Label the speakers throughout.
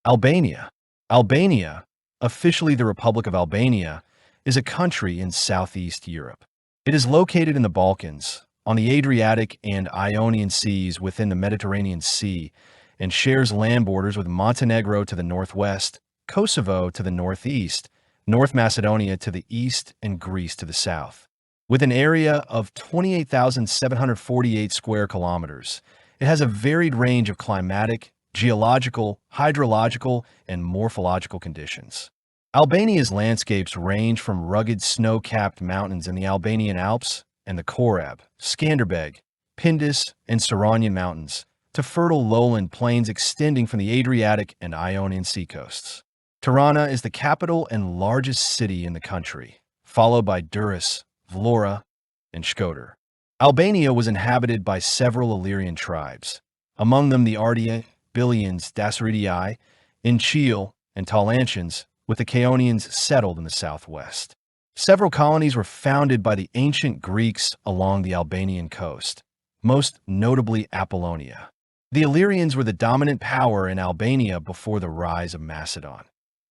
Speaker 1: Albania. Albania, officially the Republic of Albania, is a country in Southeast Europe. It is located in the Balkans, on the Adriatic and Ionian Seas within the Mediterranean Sea, and shares land borders with Montenegro to the northwest, Kosovo to the northeast, North Macedonia to the east, and Greece to the south. With an area of 28,748 square kilometers, it has a varied range of climatic, geological, hydrological, and morphological conditions. Albania's landscapes range from rugged snow-capped mountains in the Albanian Alps and the Korab, Skanderbeg, Pindus, and Saronian Mountains, to fertile lowland plains extending from the Adriatic and Ionian seacoasts. Tirana is the capital and largest city in the country, followed by Durrës, Vlora, and Shkodër. Albania was inhabited by several Illyrian tribes, among them the Ardii, Bilians, Daceridii, Inchil, and Talantians, with the Chaonians settled in the southwest. Several colonies were founded by the ancient Greeks along the Albanian coast, most notably Apollonia. The Illyrians were the dominant power in Albania before the rise of Macedon.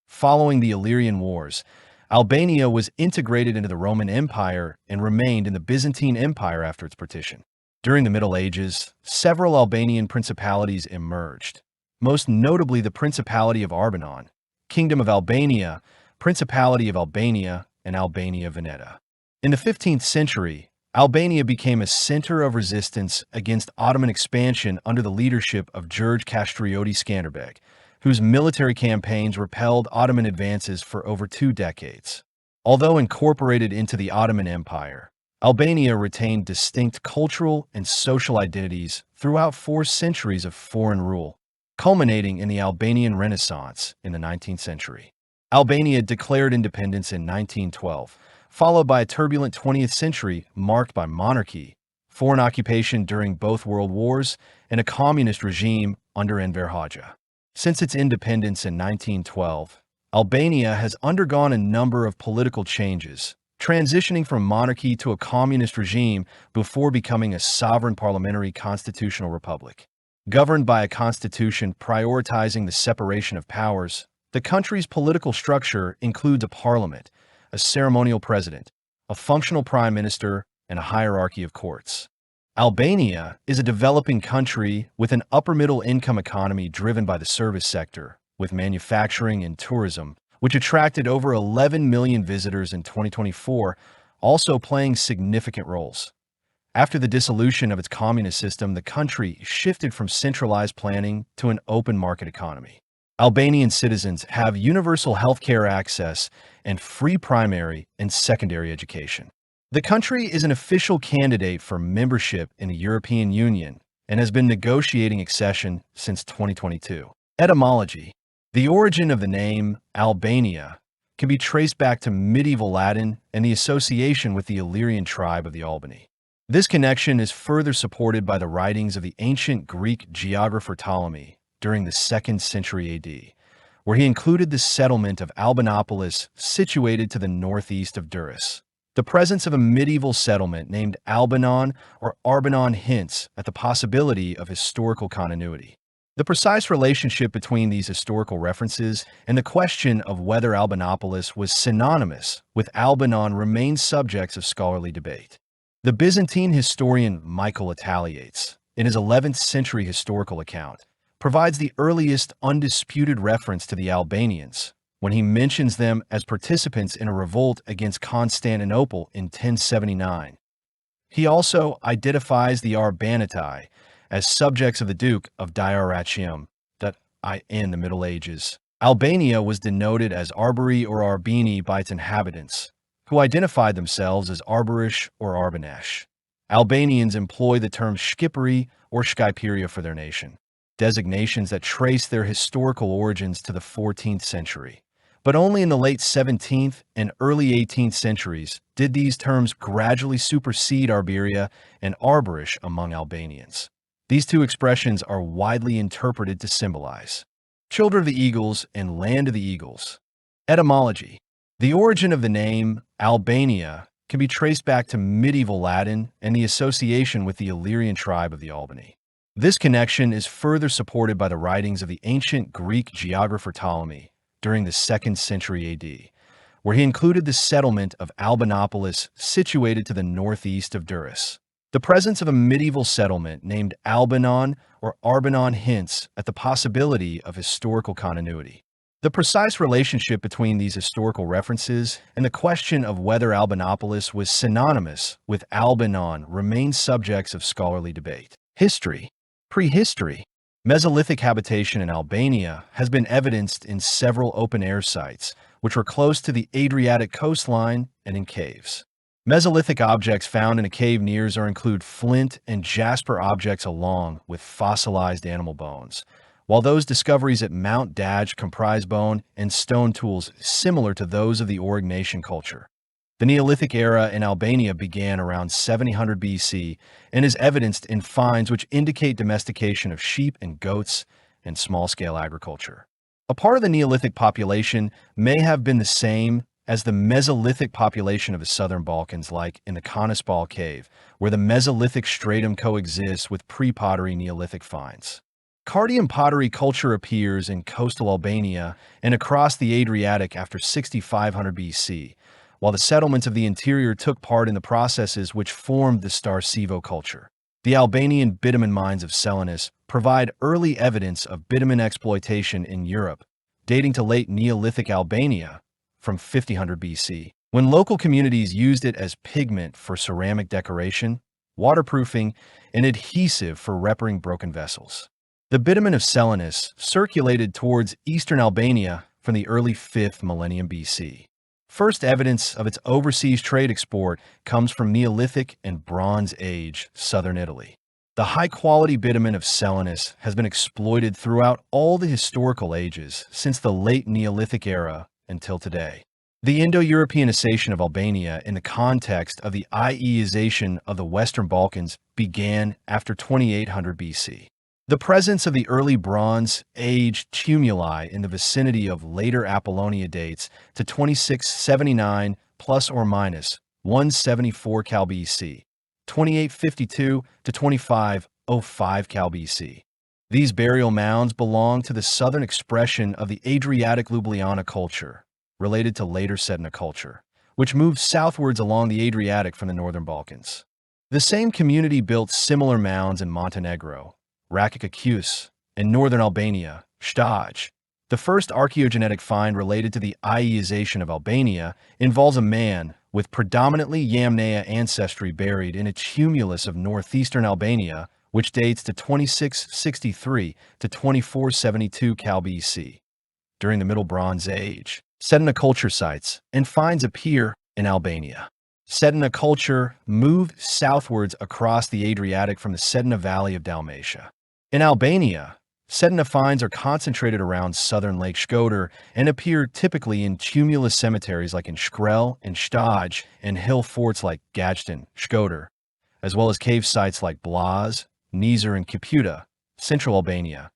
Speaker 1: Following the Illyrian Wars, Albania was integrated into the Roman Empire and remained in the Byzantine Empire after its partition. During the Middle Ages, several Albanian principalities emerged, most notably the Principality of Arbanon, Kingdom of Albania, Principality of Albania, and Albania Veneta. In the 15th century, Albania became a center of resistance against Ottoman expansion under the leadership of George Kastrioti Skanderbeg, whose military campaigns repelled Ottoman advances for over 2 decades. Although incorporated into the Ottoman Empire, Albania retained distinct cultural and social identities throughout 4 centuries of foreign rule, culminating in the Albanian Renaissance in the 19th century. Albania declared independence in 1912, followed by a turbulent 20th century marked by monarchy, foreign occupation during both world wars, and a communist regime under Enver Hoxha. Since its independence in 1912, Albania has undergone a number of political changes, transitioning from monarchy to a communist regime before becoming a sovereign parliamentary constitutional republic. Governed by a constitution prioritizing the separation of powers, the country's political structure includes a parliament, a ceremonial president, a functional prime minister, and a hierarchy of courts. Albania is a developing country with an upper-middle income economy driven by the service sector, with manufacturing and tourism, which attracted over 11 million visitors in 2024, also playing significant roles. After the dissolution of its communist system, the country shifted from centralized planning to an open market economy. Albanian citizens have universal healthcare access and free primary and secondary education. The country is an official candidate for membership in the European Union and has been negotiating accession since 2022. Etymology. The origin of the name Albania can be traced back to medieval Latin and the association with the Illyrian tribe of the Albani. This connection is further supported by the writings of the ancient Greek geographer Ptolemy during the 2nd century AD, where he included the settlement of Albanopolis situated to the northeast of Durrës. The presence of a medieval settlement named Albanon or Arbanon hints at the possibility of historical continuity. The precise relationship between these historical references and the question of whether Albanopolis was synonymous with Albanon remains subjects of scholarly debate. The Byzantine historian Michael Italiates, in his 11th century historical account, provides the earliest undisputed reference to the Albanians when he mentions them as participants in a revolt against Constantinople in 1079. He also identifies the Arbanitai as subjects of the Duke of Dyrrhachium in the Middle Ages. Albania was denoted as Arbori or Arbini by its inhabitants, who identified themselves as Arborish or Arbanesh. Albanians employ the term Shqipëri or Shqipëria for their nation, designations that trace their historical origins to the 14th century. But only in the late 17th and early 18th centuries did these terms gradually supersede Arberia and Arborish among Albanians. These 2 expressions are widely interpreted to symbolize children of the eagles and land of the eagles. Etymology. The origin of the name Albania can be traced back to medieval Latin and the association with the Illyrian tribe of the Albani. This connection is further supported by the writings of the ancient Greek geographer Ptolemy during the 2nd century AD, where he included the settlement of Albanopolis situated to the northeast of Durrës. The presence of a medieval settlement named Albanon or Arbanon hints at the possibility of historical continuity. The precise relationship between these historical references and the question of whether Albanopolis was synonymous with Albanon remains subjects of scholarly debate. History. Prehistory. Mesolithic habitation in Albania has been evidenced in several open-air sites, which were close to the Adriatic coastline and in caves. Mesolithic objects found in a cave nears include flint and jasper objects along with fossilized animal bones, while those discoveries at Mount Daj comprise bone and stone tools similar to those of the Aurignacian culture. The Neolithic era in Albania began around 700 BC and is evidenced in finds which indicate domestication of sheep and goats and small-scale agriculture. A part of the Neolithic population may have been the same as the Mesolithic population of the southern Balkans, like in the Konasbal cave, where the Mesolithic stratum coexists with pre-pottery Neolithic finds. Cardium pottery culture appears in coastal Albania and across the Adriatic after 6500 BC, while the settlements of the interior took part in the processes which formed the Starcevo culture. The Albanian bitumen mines of Selinis provide early evidence of bitumen exploitation in Europe, dating to late Neolithic Albania from 5000 BC, when local communities used it as pigment for ceramic decoration, waterproofing, and adhesive for repairing broken vessels. The bitumen of Selinis circulated towards eastern Albania from the early 5th millennium BC. First evidence of its overseas trade export comes from Neolithic and Bronze Age southern Italy. The high-quality bitumen of Selinis has been exploited throughout all the historical ages since the late Neolithic era until today. The Indo-Europeanization of Albania in the context of the Iisation of the Western Balkans began after 2800 BC. The presence of the early Bronze Age tumuli in the vicinity of later Apollonia dates to 2679 plus or minus 174 Cal BC, 2852 to 2505 Cal BC. These burial mounds belong to the southern expression of the Adriatic Ljubljana culture, related to later Sedna culture, which moved southwards along the Adriatic from the northern Balkans. The same community built similar mounds in Montenegro, Rakica Kos, and northern Albania, Staj. The first archaeogenetic find related to the Iisation of Albania involves a man with predominantly Yamnaya ancestry buried in a tumulus of northeastern Albania, which dates to 2663 to 2472 Cal BC. During the Middle Bronze Age, Sedna culture sites and finds appear in Albania. Sedna culture moved southwards across the Adriatic from the Sedna Valley of Dalmatia. In Albania, Sedna finds are concentrated around southern Lake Shkodër and appear typically in tumulus cemeteries like in Shkrel and Staj and hill forts like Gajtan, Shkodër, as well as cave sites like Blaz, Nizër, and Kaputa, central Albania,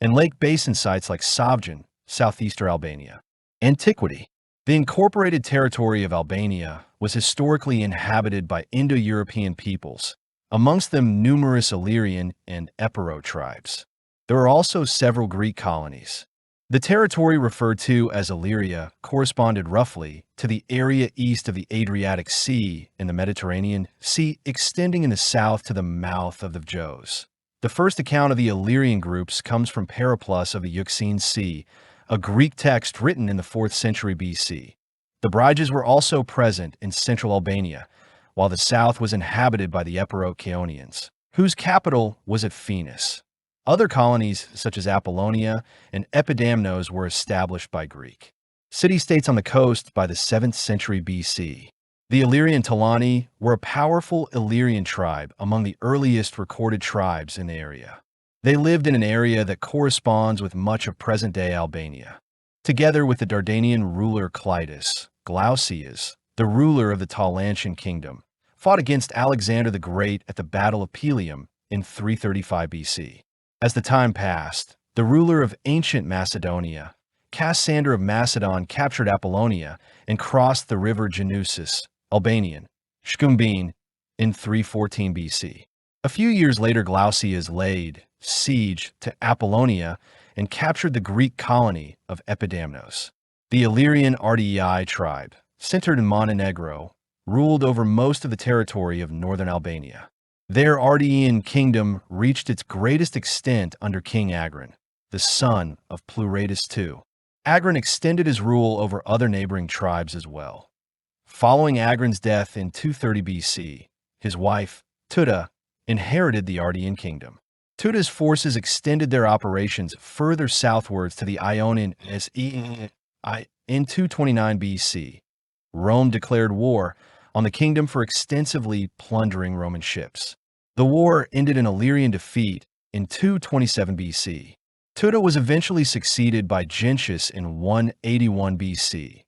Speaker 1: and lake basin sites like Savjan, southeastern Albania. Antiquity. The incorporated territory of Albania was historically inhabited by Indo-European peoples, amongst them numerous Illyrian and Epirot tribes. There are also several Greek colonies. The territory referred to as Illyria corresponded roughly to the area east of the Adriatic Sea and the Mediterranean Sea extending in the south to the mouth of the Joes. The first account of the Illyrian groups comes from Periplus of the Euxine Sea, a Greek text written in the 4th century BC. The Bryges were also present in central Albania, while the south was inhabited by the Epirot Chaonians, whose capital was at Phoenix. Other colonies, such as Apollonia and Epidamnos, were established by Greek city-states on the coast by the 7th century BC. The Illyrian Talani were a powerful Illyrian tribe among the earliest recorded tribes in the area. They lived in an area that corresponds with much of present-day Albania. Together with the Dardanian ruler Clitus, Glaucias, the ruler of the Talantian kingdom, fought against Alexander the Great at the Battle of Pelium in 335 BC. As the time passed, the ruler of ancient Macedonia, Cassander of Macedon, captured Apollonia and crossed the river Genusis, Albanian, Shkumbin, in 314 BC. A few years later, Glaucias laid siege to Apollonia and captured the Greek colony of Epidamnos. The Illyrian Ardii tribe, centered in Montenegro, ruled over most of the territory of northern Albania. Their Ardean kingdom reached its greatest extent under King Agron, the son of Pleuratus II. Agron extended his rule over other neighboring tribes as well. Following Agron's death in 230 BC, his wife, Tuda, inherited the Ardean kingdom. Tuda's forces extended their operations further southwards to the Ionian Sea. In 229 BC, Rome declared war on the kingdom for extensively plundering Roman ships. The war ended in Illyrian defeat in 227 BC. Tuda was eventually succeeded by Gentius in 181 BC.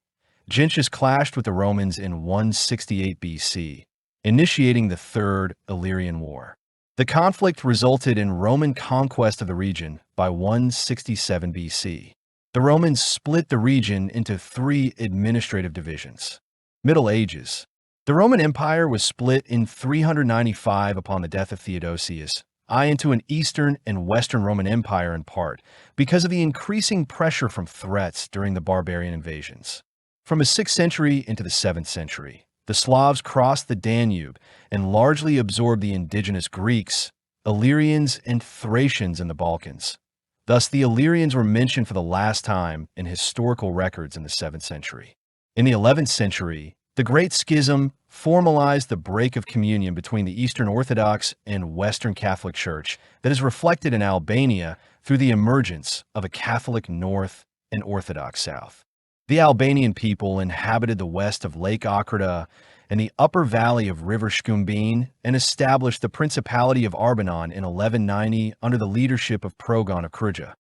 Speaker 1: Gentius clashed with the Romans in 168 BC, initiating the Third Illyrian War. The conflict resulted in Roman conquest of the region by 167 BC. The Romans split the region into 3 administrative divisions. Middle Ages. The Roman Empire was split in 395 upon the death of Theodosius into an Eastern and Western Roman Empire in part because of the increasing pressure from threats during the barbarian invasions. From the 6th century into the 7th century, the Slavs crossed the Danube and largely absorbed the indigenous Greeks, Illyrians, and Thracians in the Balkans. Thus, the Illyrians were mentioned for the last time in historical records in the 7th century. In the 11th century, the Great Schism formalized the break of communion between the Eastern Orthodox and Western Catholic Church that is reflected in Albania through the emergence of a Catholic North and Orthodox South. The Albanian people inhabited the west of Lake Ochrida and the upper valley of River Shkumbin and established the Principality of Arbanon in 1190 under the leadership of Progon of Kruja.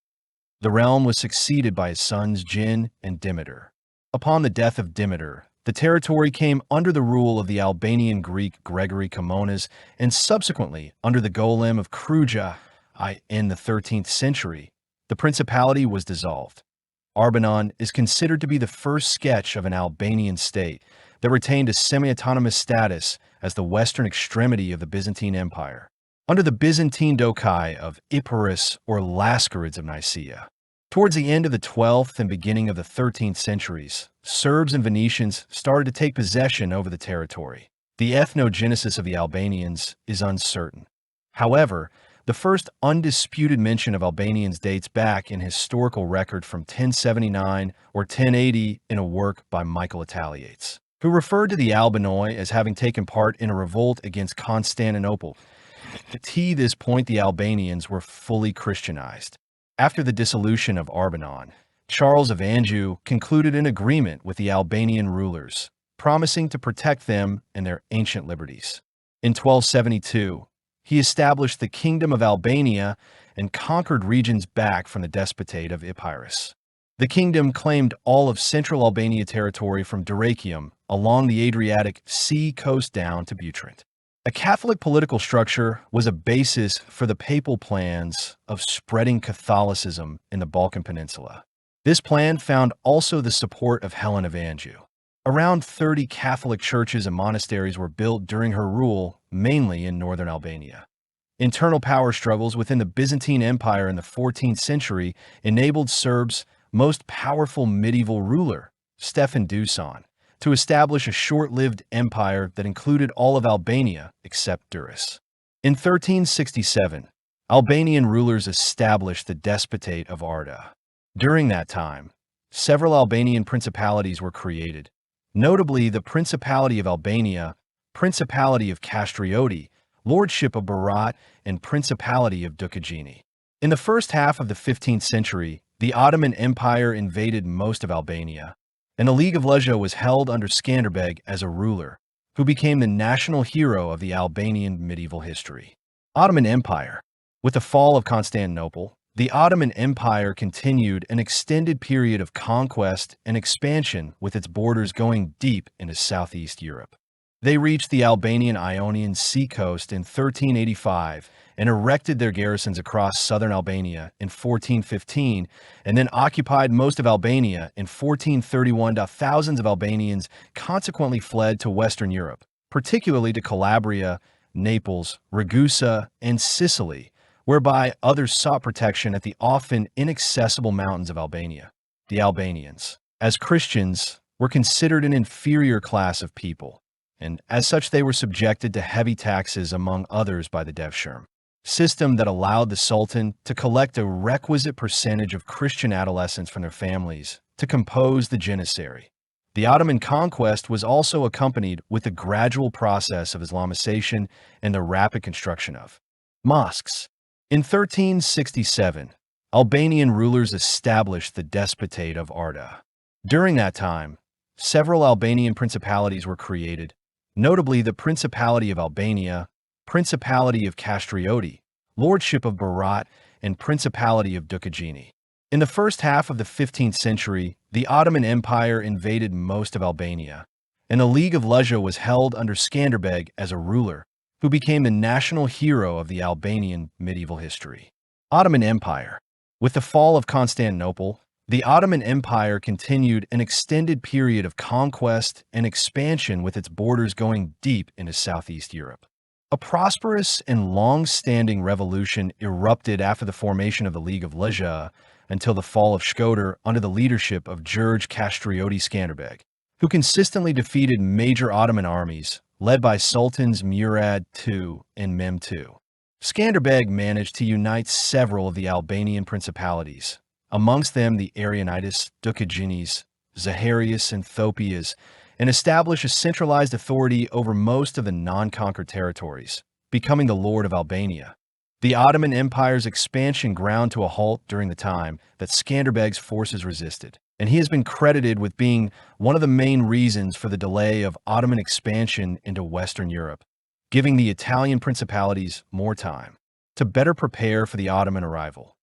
Speaker 1: The realm was succeeded by his sons Jin and Demeter. Upon the death of Demeter, the territory came under the rule of the Albanian Greek Gregory Kimonas and subsequently under the Golem of Kruja. In the 13th century, the principality was dissolved. Arbanon is considered to be the first sketch of an Albanian state that retained a semi-autonomous status as the western extremity of the Byzantine Empire, under the Byzantine Dokai of Epirus or Laskarids of Nicaea. Towards the end of the 12th and beginning of the 13th centuries, Serbs and Venetians started to take possession over the territory. The ethnogenesis of the Albanians is uncertain. However, the first undisputed mention of Albanians dates back in historical record from 1079 or 1080 in a work by Michael Italiates, who referred to the Albanoi as having taken part in a revolt against Constantinople. To this point, the Albanians were fully Christianized. After the dissolution of Arbanon, Charles of Anjou concluded an agreement with the Albanian rulers, promising to protect them and their ancient liberties. In 1272, he established the Kingdom of Albania and conquered regions back from the Despotate of Epirus. The kingdom claimed all of central Albania territory from Dyrrhachium along the Adriatic Sea coast down to Butrint. A Catholic political structure was a basis for the papal plans of spreading Catholicism in the Balkan Peninsula. This plan found also the support of Helen of Anjou. Around 30 Catholic churches and monasteries were built during her rule, mainly in northern Albania. Internal power struggles within the Byzantine Empire in the 14th century enabled Serbs' most powerful medieval ruler, Stefan Dusan, to establish a short-lived empire that included all of Albania except Durrës. In 1367, Albanian rulers established the Despotate of Arda. During that time, several Albanian principalities were created, notably the Principality of Albania, Principality of Castrioti, Lordship of Berat, and Principality of Dukagjini. In the first half of the 15th century, the Ottoman Empire invaded most of Albania, and the League of Legio was held under Skanderbeg as a ruler, who became the national hero of the Albanian medieval history. Ottoman Empire. With the fall of Constantinople, the Ottoman Empire continued an extended period of conquest and expansion with its borders going deep into Southeast Europe. They reached the Albanian Ionian Sea coast in 1385 and erected their garrisons across southern Albania in 1415 and then occupied most of Albania in 1431. Thousands of Albanians consequently fled to Western Europe, particularly to Calabria, Naples, Ragusa, and Sicily, whereby others sought protection at the often inaccessible mountains of Albania. The Albanians, as Christians, were considered an inferior class of people, and as such they were subjected to heavy taxes among others by the devshirme, system that allowed the Sultan to collect a requisite percentage of Christian adolescents from their families to compose the janissary. The Ottoman conquest was also accompanied with the gradual process of Islamization and the rapid construction of mosques. In 1367, Albanian rulers established the Despotate of Arda. During that time, several Albanian principalities were created, notably the Principality of Albania, Principality of Castrioti, Lordship of Berat, and Principality of Dukagjini. In the first half of the 15th century, the Ottoman Empire invaded most of Albania, and the League of Lejja was held under Skanderbeg as a ruler, who became the national hero of the Albanian medieval history. Ottoman Empire. With the fall of Constantinople, the Ottoman Empire continued an extended period of conquest and expansion, with its borders going deep into Southeast Europe. A prosperous and long-standing revolution erupted after the formation of the League of Lejja until the fall of Shkodër under the leadership of Gjurgj Kastrioti Skanderbeg, who consistently defeated major Ottoman armies led by Sultans Murad II and Mehmed II. Skanderbeg managed to unite several of the Albanian principalities, amongst them the Arianites, Dukaginis, Zaharias, and Thopias, and establish a centralized authority over most of the non-conquered territories, becoming the Lord of Albania. The Ottoman Empire's expansion ground to a halt during the time that Skanderbeg's forces resisted, and he has been credited with being one of the main reasons for the delay of Ottoman expansion into Western Europe, giving the Italian principalities more time to better prepare for the Ottoman arrival.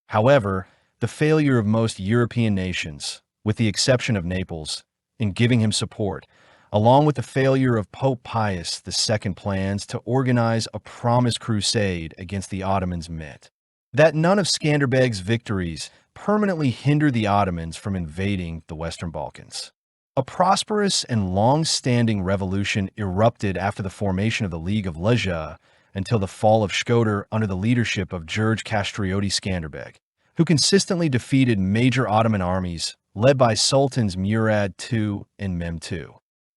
Speaker 1: However, the failure of most European nations, with the exception of Naples, in giving him support, along with the failure of Pope Pius II's plans to organize a promised crusade against the Ottomans, meant that none of Skanderbeg's victories permanently hindered the Ottomans from invading the Western Balkans. A prosperous and long-standing revolution erupted after the formation of the League of Lejja until the fall of Shkodër under the leadership of Gjurgj Kastrioti Skanderbeg, who consistently defeated major Ottoman armies led by Sultans Murad II and Mehmed II.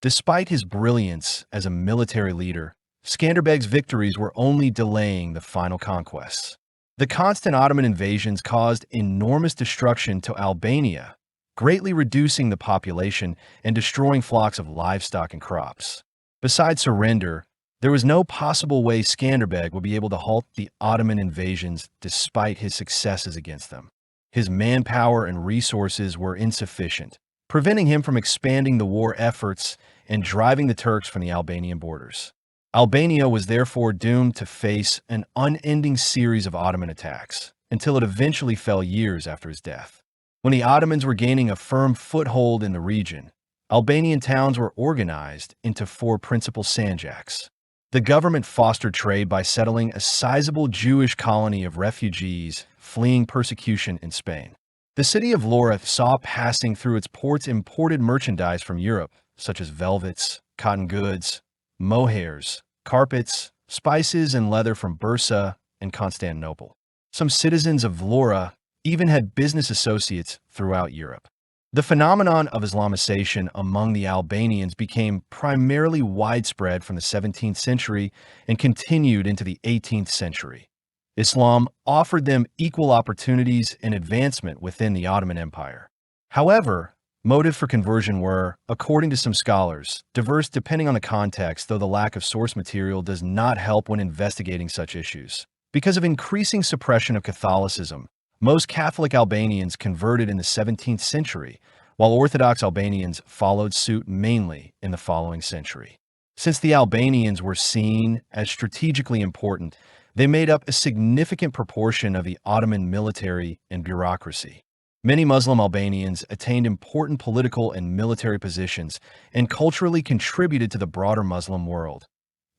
Speaker 1: Despite his brilliance as a military leader, Skanderbeg's victories were only delaying the final conquests. The constant Ottoman invasions caused enormous destruction to Albania, greatly reducing the population and destroying flocks of livestock and crops. Besides surrender, there was no possible way Skanderbeg would be able to halt the Ottoman invasions despite his successes against them. His manpower and resources were insufficient, preventing him from expanding the war efforts and driving the Turks from the Albanian borders. Albania was therefore doomed to face an unending series of Ottoman attacks, until it eventually fell years after his death. When the Ottomans were gaining a firm foothold in the region, Albanian towns were organized into 4 principal sanjaks. The government fostered trade by settling a sizable Jewish colony of refugees fleeing persecution in Spain. The city of Vlora saw passing through its ports imported merchandise from Europe, such as velvets, cotton goods, mohairs, carpets, spices, and leather from Bursa and Constantinople. Some citizens of Vlora even had business associates throughout Europe. The phenomenon of Islamization among the Albanians became primarily widespread from the 17th century and continued into the 18th century. Islam offered them equal opportunities and advancement within the Ottoman Empire. However, motives for conversion were, according to some scholars, diverse depending on the context, though the lack of source material does not help when investigating such issues. Because of increasing suppression of Catholicism, most Catholic Albanians converted in the 17th century, while Orthodox Albanians followed suit mainly in the following century. Since the Albanians were seen as strategically important, they made up a significant proportion of the Ottoman military and bureaucracy. Many Muslim Albanians attained important political and military positions and culturally contributed to the broader Muslim world.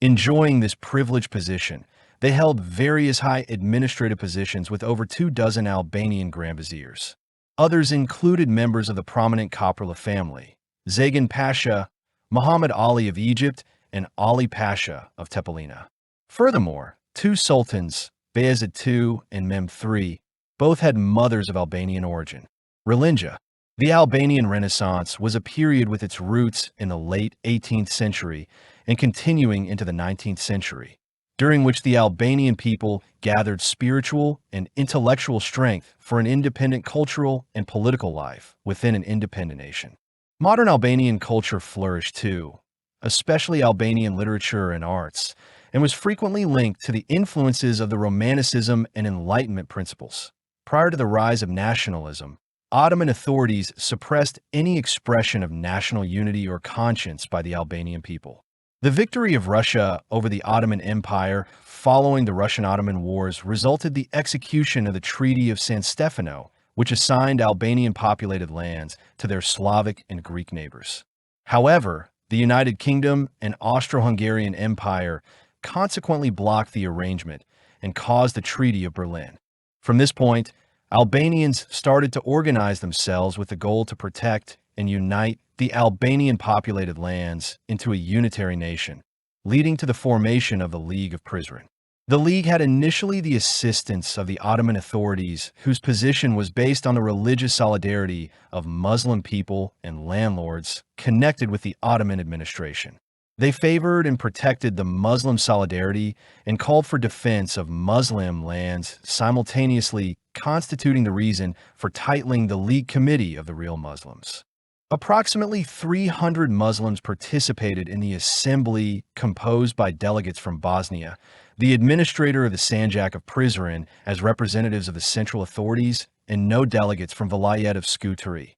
Speaker 1: Enjoying this privileged position, they held various high administrative positions with over 24 Albanian Grand Viziers. Others included members of the prominent Koprula family, Zagan Pasha, Muhammad Ali of Egypt, and Ali Pasha of Tepelina. Furthermore, two sultans, Bayezid II and Mehmed III, both had mothers of Albanian origin. Religia. The Albanian Renaissance was a period with its roots in the late 18th century and continuing into the 19th century, during which the Albanian people gathered spiritual and intellectual strength for an independent cultural and political life within an independent nation. Modern Albanian culture flourished too, especially Albanian literature and arts, and was frequently linked to the influences of the Romanticism and Enlightenment principles. Prior to the rise of nationalism, Ottoman authorities suppressed any expression of national unity or conscience by the Albanian people. The victory of Russia over the Ottoman Empire following the Russian-Ottoman Wars resulted in the execution of the Treaty of San Stefano, which assigned Albanian populated lands to their Slavic and Greek neighbors. However, the United Kingdom and Austro-Hungarian Empire consequently blocked the arrangement and caused the Treaty of Berlin. From this point, Albanians started to organize themselves with the goal to protect and unite the Albanian populated lands into a unitary nation, leading to the formation of the League of Prizren. The League had initially the assistance of the Ottoman authorities, whose position was based on the religious solidarity of Muslim people and landlords connected with the Ottoman administration. They favored and protected the Muslim solidarity and called for defense of Muslim lands, simultaneously constituting the reason for titling the League Committee of the Real Muslims. Approximately 300 Muslims participated in the assembly composed by delegates from Bosnia, the administrator of the Sanjak of Prizren as representatives of the central authorities, and no delegates from Vilayet of Scutari.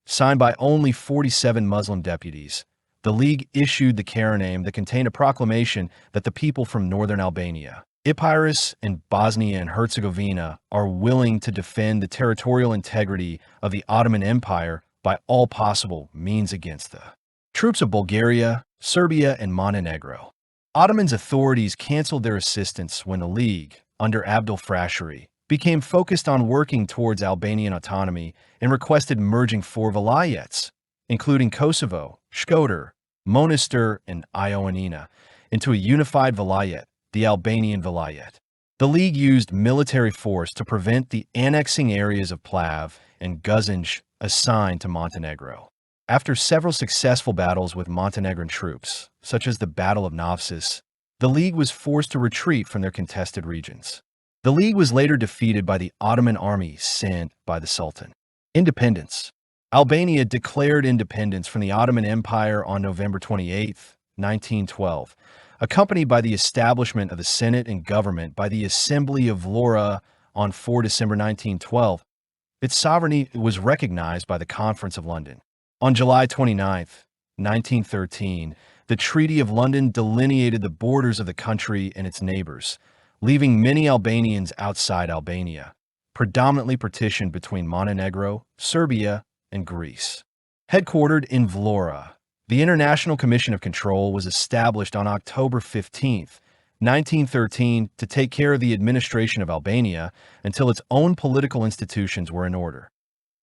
Speaker 1: Signed by only 47 Muslim deputies, the League issued the Caranaim that contained a proclamation that the people from northern Albania, Epirus, and Bosnia and Herzegovina are willing to defend the territorial integrity of the Ottoman Empire by all possible means against the troops of Bulgaria, Serbia, and Montenegro. Ottoman authorities canceled their assistance when the League, under Abdul Frasheri, became focused on working towards Albanian autonomy and requested merging 4 vilayets, including Kosovo, Shkodër, Monastir, and Ioannina, into a unified vilayet, the Albanian Vilayet. The League used military force to prevent the annexing areas of Plav and Guzinj assigned to Montenegro. After several successful battles with Montenegrin troops, such as the Battle of Novsis, the League was forced to retreat from their contested regions. The League was later defeated by the Ottoman army sent by the Sultan. Independence. Albania declared independence from the Ottoman Empire on November 28, 1912, accompanied by the establishment of the Senate and government by the Assembly of Vlora on 4 December 1912. Its sovereignty was recognized by the Conference of London. On July 29, 1913, the Treaty of London delineated the borders of the country and its neighbors, leaving many Albanians outside Albania, predominantly partitioned between Montenegro, Serbia, and Greece. Headquartered in Vlora, the International Commission of Control was established on October 15, 1913, to take care of the administration of Albania until its own political institutions were in order.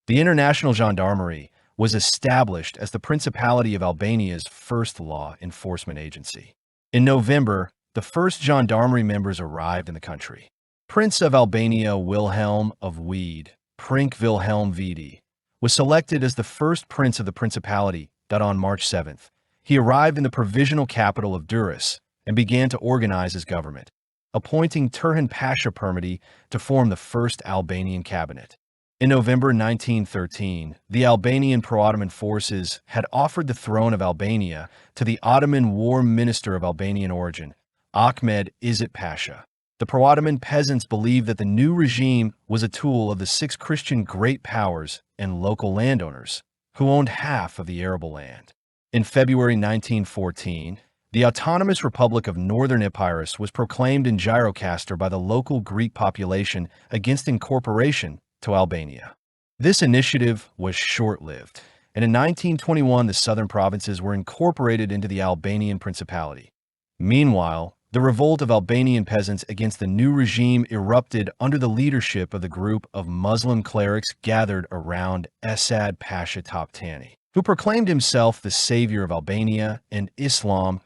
Speaker 1: The International Gendarmerie was established as the Principality of Albania's first law enforcement agency. In November, the first gendarmerie members arrived in the country. Prince of Albania Wilhelm of Wied, Prince Wilhelm Vidi, was selected as the first prince of the Principality on March 7th. He arrived in the provisional capital of Durrës and began to organize his government, appointing Turhan Pasha Permiti to form the first Albanian cabinet. In November 1913, the Albanian pro-Ottoman forces had offered the throne of Albania to the Ottoman war minister of Albanian origin, Ahmed Izzet Pasha. The pro-Ottoman peasants believed that the new regime was a tool of the 6 Christian great powers and local landowners, who owned half of the arable land. In February 1914, the Autonomous Republic of Northern Epirus was proclaimed in Gjirokastër by the local Greek population against incorporation to Albania. This initiative was short-lived, and in 1921 the southern provinces were incorporated into the Albanian Principality. Meanwhile, the revolt of Albanian peasants against the new regime erupted under the leadership of the group of Muslim clerics gathered around Esad Pasha Toptani. who proclaimed himself the savior of Albania and Islam.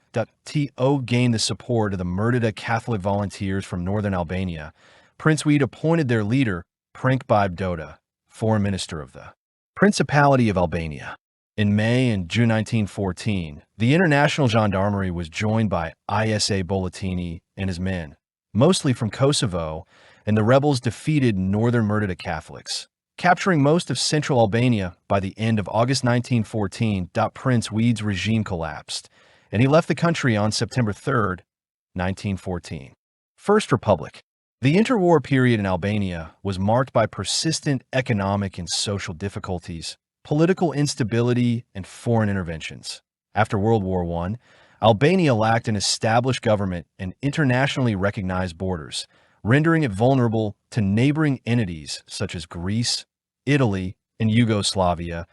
Speaker 1: To gain the support of the Merdida Catholic volunteers from northern Albania, Prince Weed appointed their leader, Prankbib Dota, foreign minister of the Principality of Albania. In May and June 1914, the International Gendarmerie was joined by Isa Bolletini and his men, mostly from Kosovo, and the rebels defeated northern Merdida Catholics, capturing most of central Albania. By the end of August 1914. Prince Weed's regime collapsed, and he left the country on September 3, 1914. First Republic. The interwar period in Albania was marked by persistent economic and social difficulties, political instability, and foreign interventions. After World War I, Albania lacked an established government and internationally recognized borders, rendering it vulnerable to neighboring entities such as Greece, Italy, and Yugoslavia,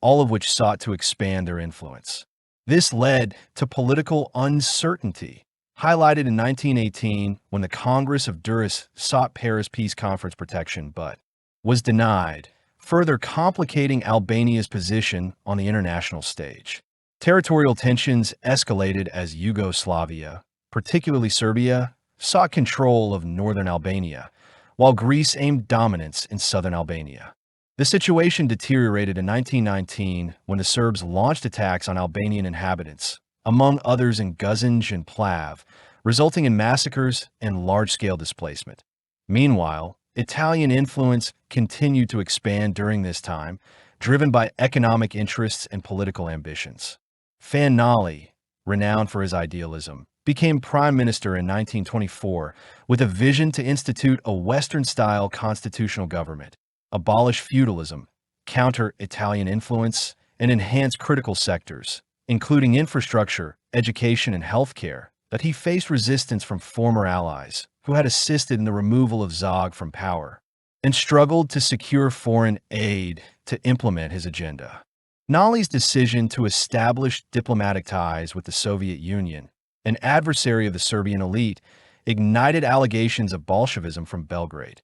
Speaker 1: all of which sought to expand their influence. This led to political uncertainty, highlighted in 1918 when the Congress of Durrës sought Paris Peace Conference protection but was denied, further complicating Albania's position on the international stage. Territorial tensions escalated as Yugoslavia, particularly Serbia, sought control of northern Albania, while Greece aimed dominance in southern Albania. The situation deteriorated in 1919 when the Serbs launched attacks on Albanian inhabitants, among others in Guzinj and Plav, resulting in massacres and large-scale displacement. Meanwhile, Italian influence continued to expand during this time, driven by economic interests and political ambitions. Fanali, renowned for his idealism, became prime minister in 1924 with a vision to institute a Western-style constitutional government, abolish feudalism, counter Italian influence, and enhance critical sectors, including infrastructure, education, and healthcare, that he faced resistance from former allies who had assisted in the removal of Zog from power, and struggled to secure foreign aid to implement his agenda. Nali's decision to establish diplomatic ties with the Soviet Union, an adversary of the Serbian elite, ignited allegations of Bolshevism from Belgrade.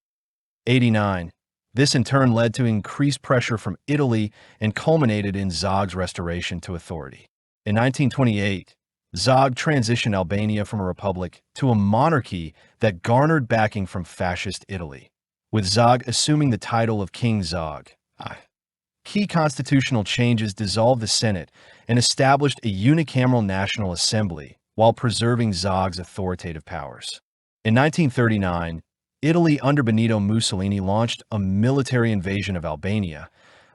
Speaker 1: 89. This in turn led to increased pressure from Italy and culminated in Zog's restoration to authority. In 1928, Zog transitioned Albania from a republic to a monarchy that garnered backing from fascist Italy, with Zog assuming the title of King Zog. Key constitutional changes dissolved the Senate and established a unicameral National Assembly while preserving Zog's authoritative powers. In 1939, Italy under Benito Mussolini launched a military invasion of Albania,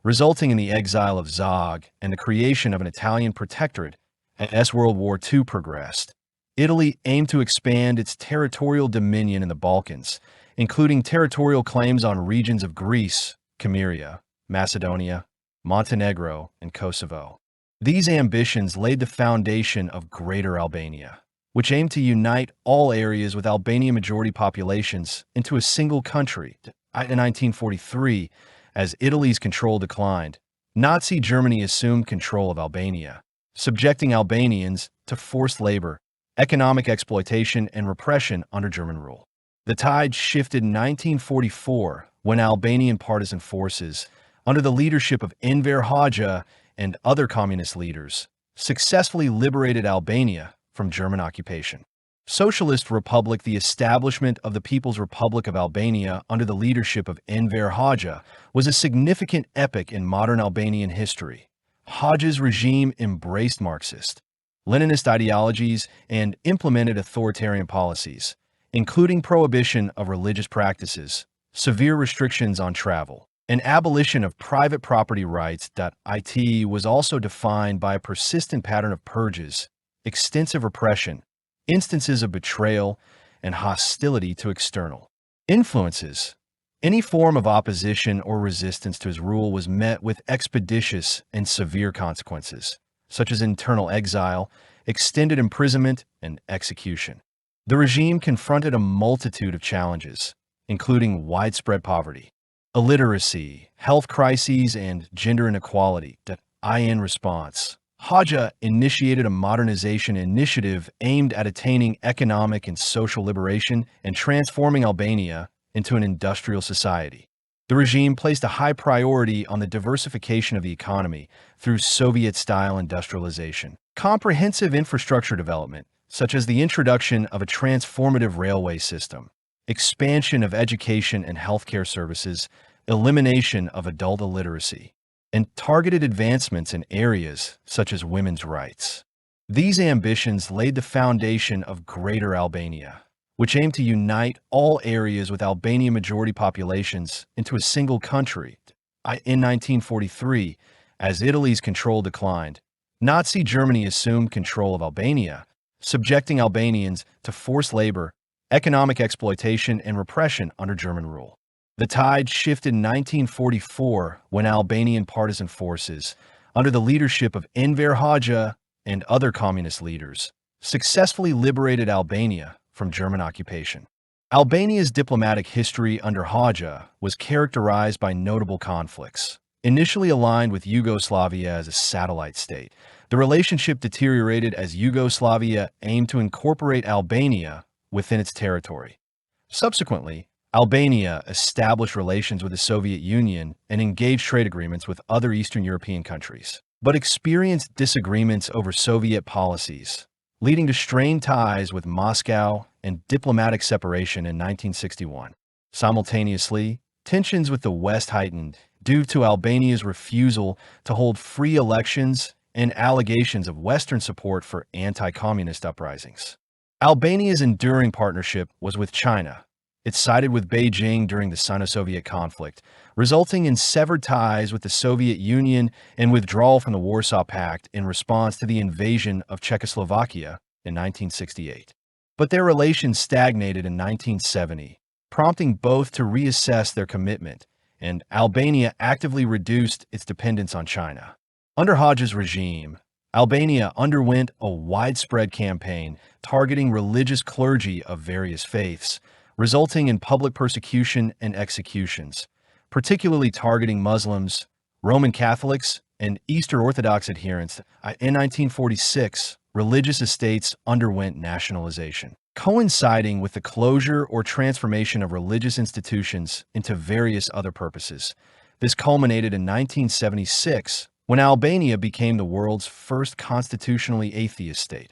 Speaker 1: resulting in the exile of Zog and the creation of an Italian protectorate. As World War II progressed, Italy aimed to expand its territorial dominion in the Balkans, including territorial claims on regions of Greece, Cameria, Macedonia, Montenegro, and Kosovo. These ambitions laid the foundation of Greater Albania, which aimed to unite all areas with Albanian majority populations into a single country. In 1943, as Italy's control declined, Nazi Germany assumed control of Albania, subjecting Albanians to forced labor, economic exploitation, and repression under German rule. The tide shifted in 1944 when Albanian partisan forces, under the leadership of Enver Hoxha and other communist leaders, successfully liberated Albania from German occupation. Socialist Republic. The establishment of the People's Republic of Albania under the leadership of Enver Hoxha was a significant epoch in modern Albanian history. Hoxha's regime embraced Marxist, Leninist ideologies and implemented authoritarian policies, including prohibition of religious practices, severe restrictions on travel, and abolition of private property rights. It was also defined by a persistent pattern of purges, extensive repression, instances of betrayal, and hostility to external influences. Any form of opposition or resistance to his rule was met with expeditious and severe consequences, such as internal exile, extended imprisonment, and execution. The regime confronted a multitude of challenges, including widespread poverty, illiteracy, health crises, and gender inequality. In response, Hoxha initiated a modernization initiative aimed at attaining economic and social liberation and transforming Albania into an industrial society. The regime placed a high priority on the diversification of the economy through Soviet-style industrialization. Comprehensive infrastructure development, such as the introduction of a transformative railway system, expansion of education and healthcare services, elimination of adult illiteracy, and targeted advancements in areas such as women's rights. These ambitions laid the foundation of Greater Albania, which aimed to unite all areas with Albanian majority populations into a single country. In 1943, as Italy's control declined, Nazi Germany assumed control of Albania, subjecting Albanians to forced labor, economic exploitation, and repression under German rule. The tide shifted in 1944 when Albanian partisan forces, under the leadership of Enver Hoxha and other communist leaders, successfully liberated Albania from German occupation. Albania's diplomatic history under Hoxha was characterized by notable conflicts. Initially aligned with Yugoslavia as a satellite state, the relationship deteriorated as Yugoslavia aimed to incorporate Albania within its territory. Subsequently, Albania established relations with the Soviet Union and engaged trade agreements with other Eastern European countries, but experienced disagreements over Soviet policies, leading to strained ties with Moscow and diplomatic separation in 1961. Simultaneously, tensions with the West heightened due to Albania's refusal to hold free elections and allegations of Western support for anti-communist uprisings. Albania's enduring partnership was with China. It sided with Beijing during the Sino-Soviet conflict, resulting in severed ties with the Soviet Union and withdrawal from the Warsaw Pact in response to the invasion of Czechoslovakia in 1968. But their relations stagnated in 1970, prompting both to reassess their commitment, and Albania actively reduced its dependence on China. Under Hoxha's regime, Albania underwent a widespread campaign targeting religious clergy of various faiths, resulting in public persecution and executions, particularly targeting Muslims, Roman Catholics, and Eastern Orthodox adherents. In 1946, religious estates underwent nationalization, coinciding with the closure or transformation of religious institutions into various other purposes. This culminated in 1976, when Albania became the world's first constitutionally atheist state.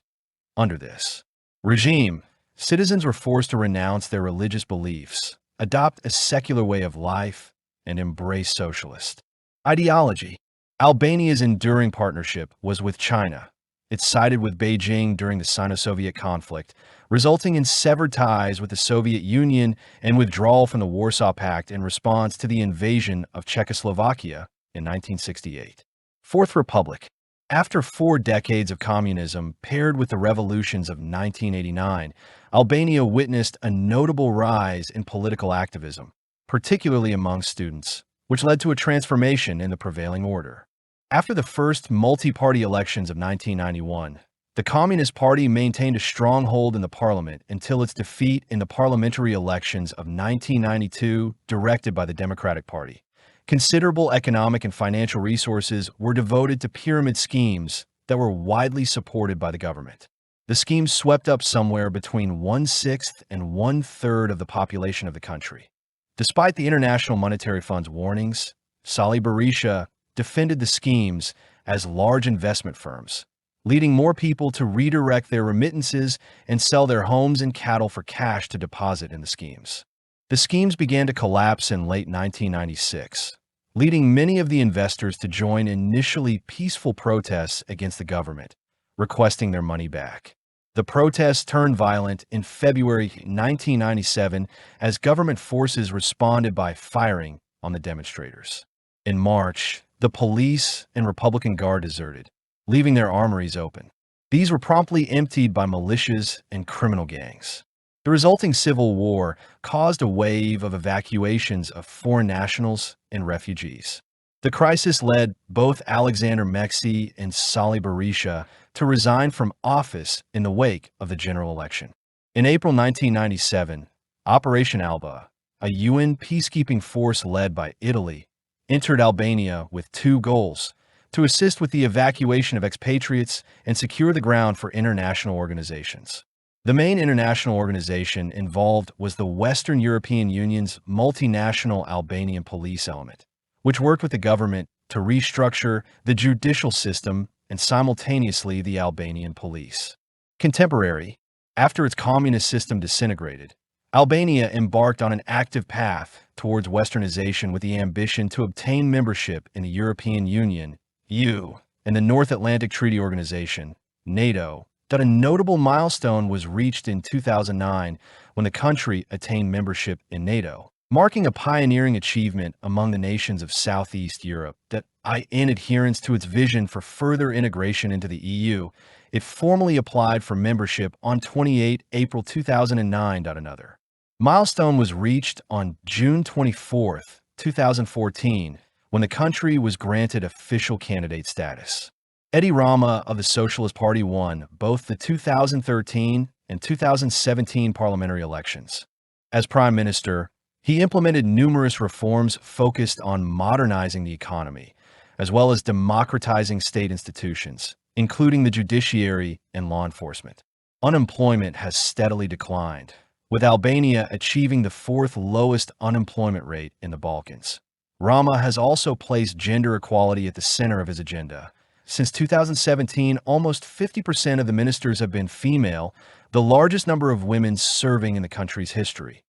Speaker 1: Under this regime, citizens were forced to renounce their religious beliefs, adopt a secular way of life, and embrace socialist ideology. Albania's enduring partnership was with China. It sided with Beijing during the Sino-Soviet conflict, resulting in severed ties with the Soviet Union and withdrawal from the Warsaw Pact in response to the invasion of Czechoslovakia in 1968. Fourth Republic. After 4 decades of communism paired with the revolutions of 1989, Albania witnessed a notable rise in political activism, particularly among students, which led to a transformation in the prevailing order. After the first multi-party elections of 1991, the Communist Party maintained a strong hold in the parliament until its defeat in the parliamentary elections of 1992, directed by the Democratic Party. Considerable economic and financial resources were devoted to pyramid schemes that were widely supported by the government. The schemes swept up somewhere between 1/6 and 1/3 of the population of the country. Despite the International Monetary Fund's warnings, Salih Berisha defended the schemes as large investment firms, leading more people to redirect their remittances and sell their homes and cattle for cash to deposit in the schemes. The schemes began to collapse in late 1996, leading many of the investors to join initially peaceful protests against the government, requesting their money back. The protests turned violent in February 1997 as government forces responded by firing on the demonstrators. In March, the police and Republican Guard deserted, leaving their armories open. These were promptly emptied by militias and criminal gangs. The resulting civil war caused a wave of evacuations of foreign nationals and refugees. The crisis led both Alexander Meksi and Salih Berisha to resign from office in the wake of the general election. In April 1997, Operation Alba, a UN peacekeeping force led by Italy, entered Albania with 2 goals: to assist with the evacuation of expatriates and secure the ground for international organizations. The main international organization involved was the Western European Union's multinational Albanian police element, which worked with the government to restructure the judicial system and simultaneously the Albanian police. Contemporary, after its communist system disintegrated, Albania embarked on an active path towards westernization with the ambition to obtain membership in the European Union, EU, and the North Atlantic Treaty Organization, NATO. That a notable milestone was reached in 2009 when the country attained membership in NATO, marking a pioneering achievement among the nations of Southeast Europe that, in adherence to its vision for further integration into the EU, it formally applied for membership on 28 April 2009. Another milestone was reached on June 24, 2014, when the country was granted official candidate status. Edi Rama of the Socialist Party won both the 2013 and 2017 parliamentary elections. As Prime Minister, he implemented numerous reforms focused on modernizing the economy, as well as democratizing state institutions, including the judiciary and law enforcement. Unemployment has steadily declined, with Albania achieving the fourth lowest unemployment rate in the Balkans. Rama has also placed gender equality at the center of his agenda. Since 2017, almost 50% of the ministers have been female, the largest number of women serving in the country's history.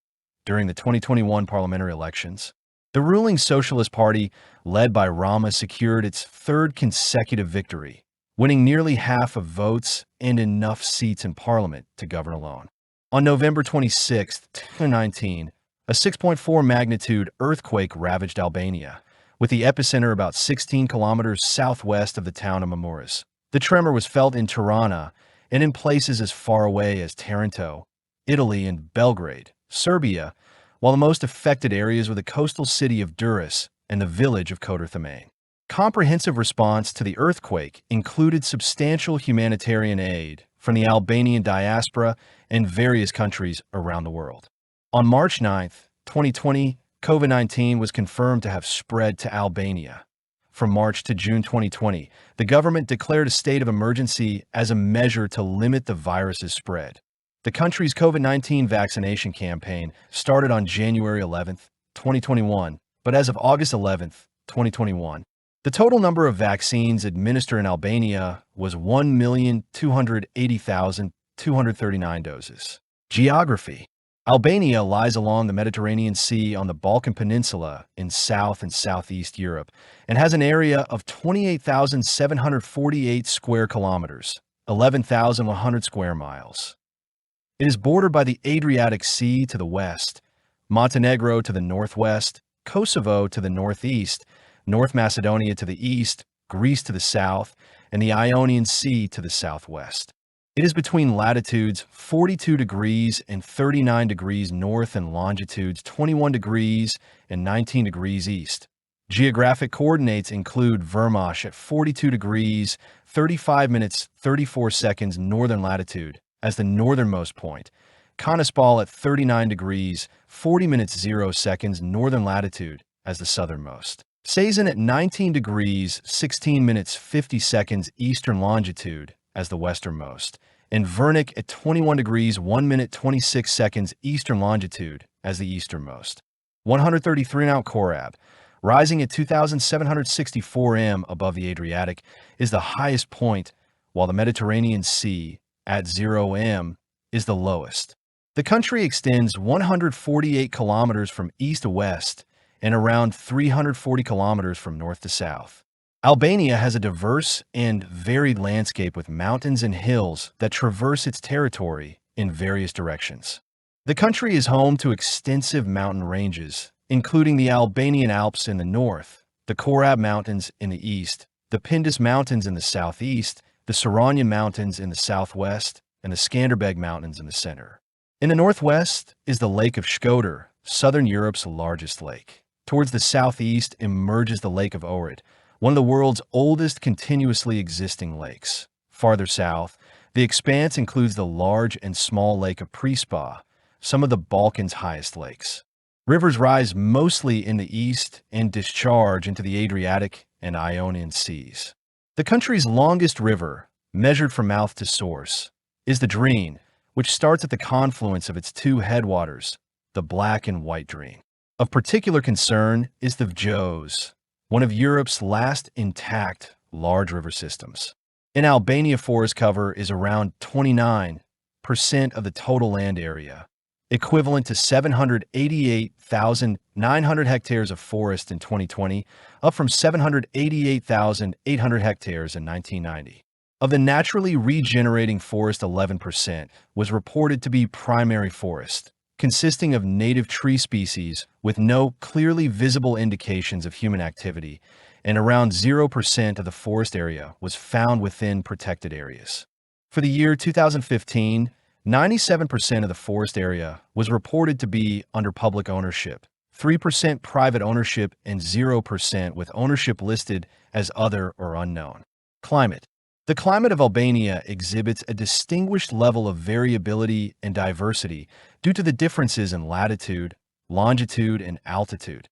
Speaker 1: During the 2021 parliamentary elections, the ruling Socialist Party, led by Rama, secured its third consecutive victory, winning nearly half of votes and enough seats in parliament to govern alone. On November 26, 2019, a 6.4 magnitude earthquake ravaged Albania, with the epicenter about 16 kilometers southwest of the town of Mamuras. The tremor was felt in Tirana and in places as far away as Taranto, Italy, and Belgrade, Serbia, while the most affected areas were the coastal city of Durrës and the village of Kotor. Comprehensive response to the earthquake included substantial humanitarian aid from the Albanian diaspora and various countries around the world. On March 9, 2020, COVID-19 was confirmed to have spread to Albania. From March to June 2020, the government declared a state of emergency as a measure to limit the virus's spread. The country's COVID-19 vaccination campaign started on January 11, 2021, but as of August 11, 2021, the total number of vaccines administered in Albania was 1,280,239 doses. Geography. Albania lies along the Mediterranean Sea on the Balkan Peninsula in South and Southeast Europe and has an area of 28,748 square kilometers, 11,100 square miles. It is bordered by the Adriatic Sea to the west, Montenegro to the northwest, Kosovo to the northeast, North Macedonia to the east, Greece to the south, and the Ionian Sea to the southwest. It is between latitudes 42 degrees and 39 degrees north and longitudes 21 degrees and 19 degrees east. Geographic coordinates include Vermash at 42 degrees, 35 minutes, 34 seconds northern latitude as the northernmost point, Konespal at 39 degrees, 40 minutes 0 seconds northern latitude as the southernmost. Sazin at 19 degrees, 16 minutes 50 seconds eastern longitude as the westernmost, and Vernik at 21 degrees 1 minute 26 seconds eastern longitude as the easternmost. 133 Mount Korab, rising at 2,764 m above the Adriatic, is the highest point, while the Mediterranean Sea at 0 m is the lowest. The country extends 148 kilometers from east to west and around 340 kilometers from north to south. Albania has a diverse and varied landscape with mountains and hills that traverse its territory in various directions. The country is home to extensive mountain ranges, including the Albanian Alps in the north, the Korab Mountains in the east, the Pindus Mountains in the southeast, the Saronian Mountains in the southwest, and the Skanderbeg Mountains in the center. In the northwest is the Lake of Shkodër, southern Europe's largest lake. Towards the southeast emerges the Lake of Ohrid, one of the world's oldest continuously existing lakes. Farther south, the expanse includes the large and small Lake of Prespa, some of the Balkans' highest lakes. Rivers rise mostly in the east and discharge into the Adriatic and Ionian Seas. The country's longest river, measured from mouth to source, is the Drine, which starts at the confluence of its two headwaters, the Black and White Dream. Of particular concern is the Vjoz, one of Europe's last intact large river systems. In Albania, forest cover is around 29% of the total land area, equivalent to 788,900 hectares of forest in 2020, up from 788,800 hectares in 1990. Of the naturally regenerating forest, 11% was reported to be primary forest, consisting of native tree species with no clearly visible indications of human activity, and around 0% of the forest area was found within protected areas. For the year 2015, 97% of the forest area was reported to be under public ownership, 3% private ownership, and 0% with ownership listed as other or unknown. Climate. The climate of Albania exhibits a distinguished level of variability and diversity due to the differences in latitude, longitude, and altitude.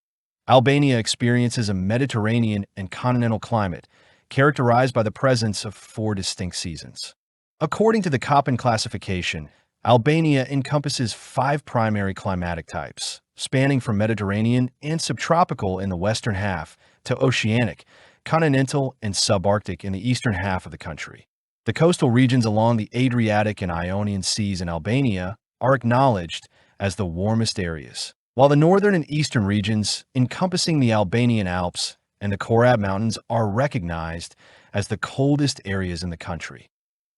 Speaker 1: Albania experiences a Mediterranean and continental climate, characterized by the presence of 4 distinct seasons. According to the Köppen classification, Albania encompasses 5 primary climatic types, spanning from Mediterranean and subtropical in the western half to oceanic, continental, and subarctic in the eastern half of the country. The coastal regions along the Adriatic and Ionian Seas in Albania are acknowledged as the warmest areas, while the northern and eastern regions, encompassing the Albanian Alps and the Korab Mountains, are recognized as the coldest areas in the country.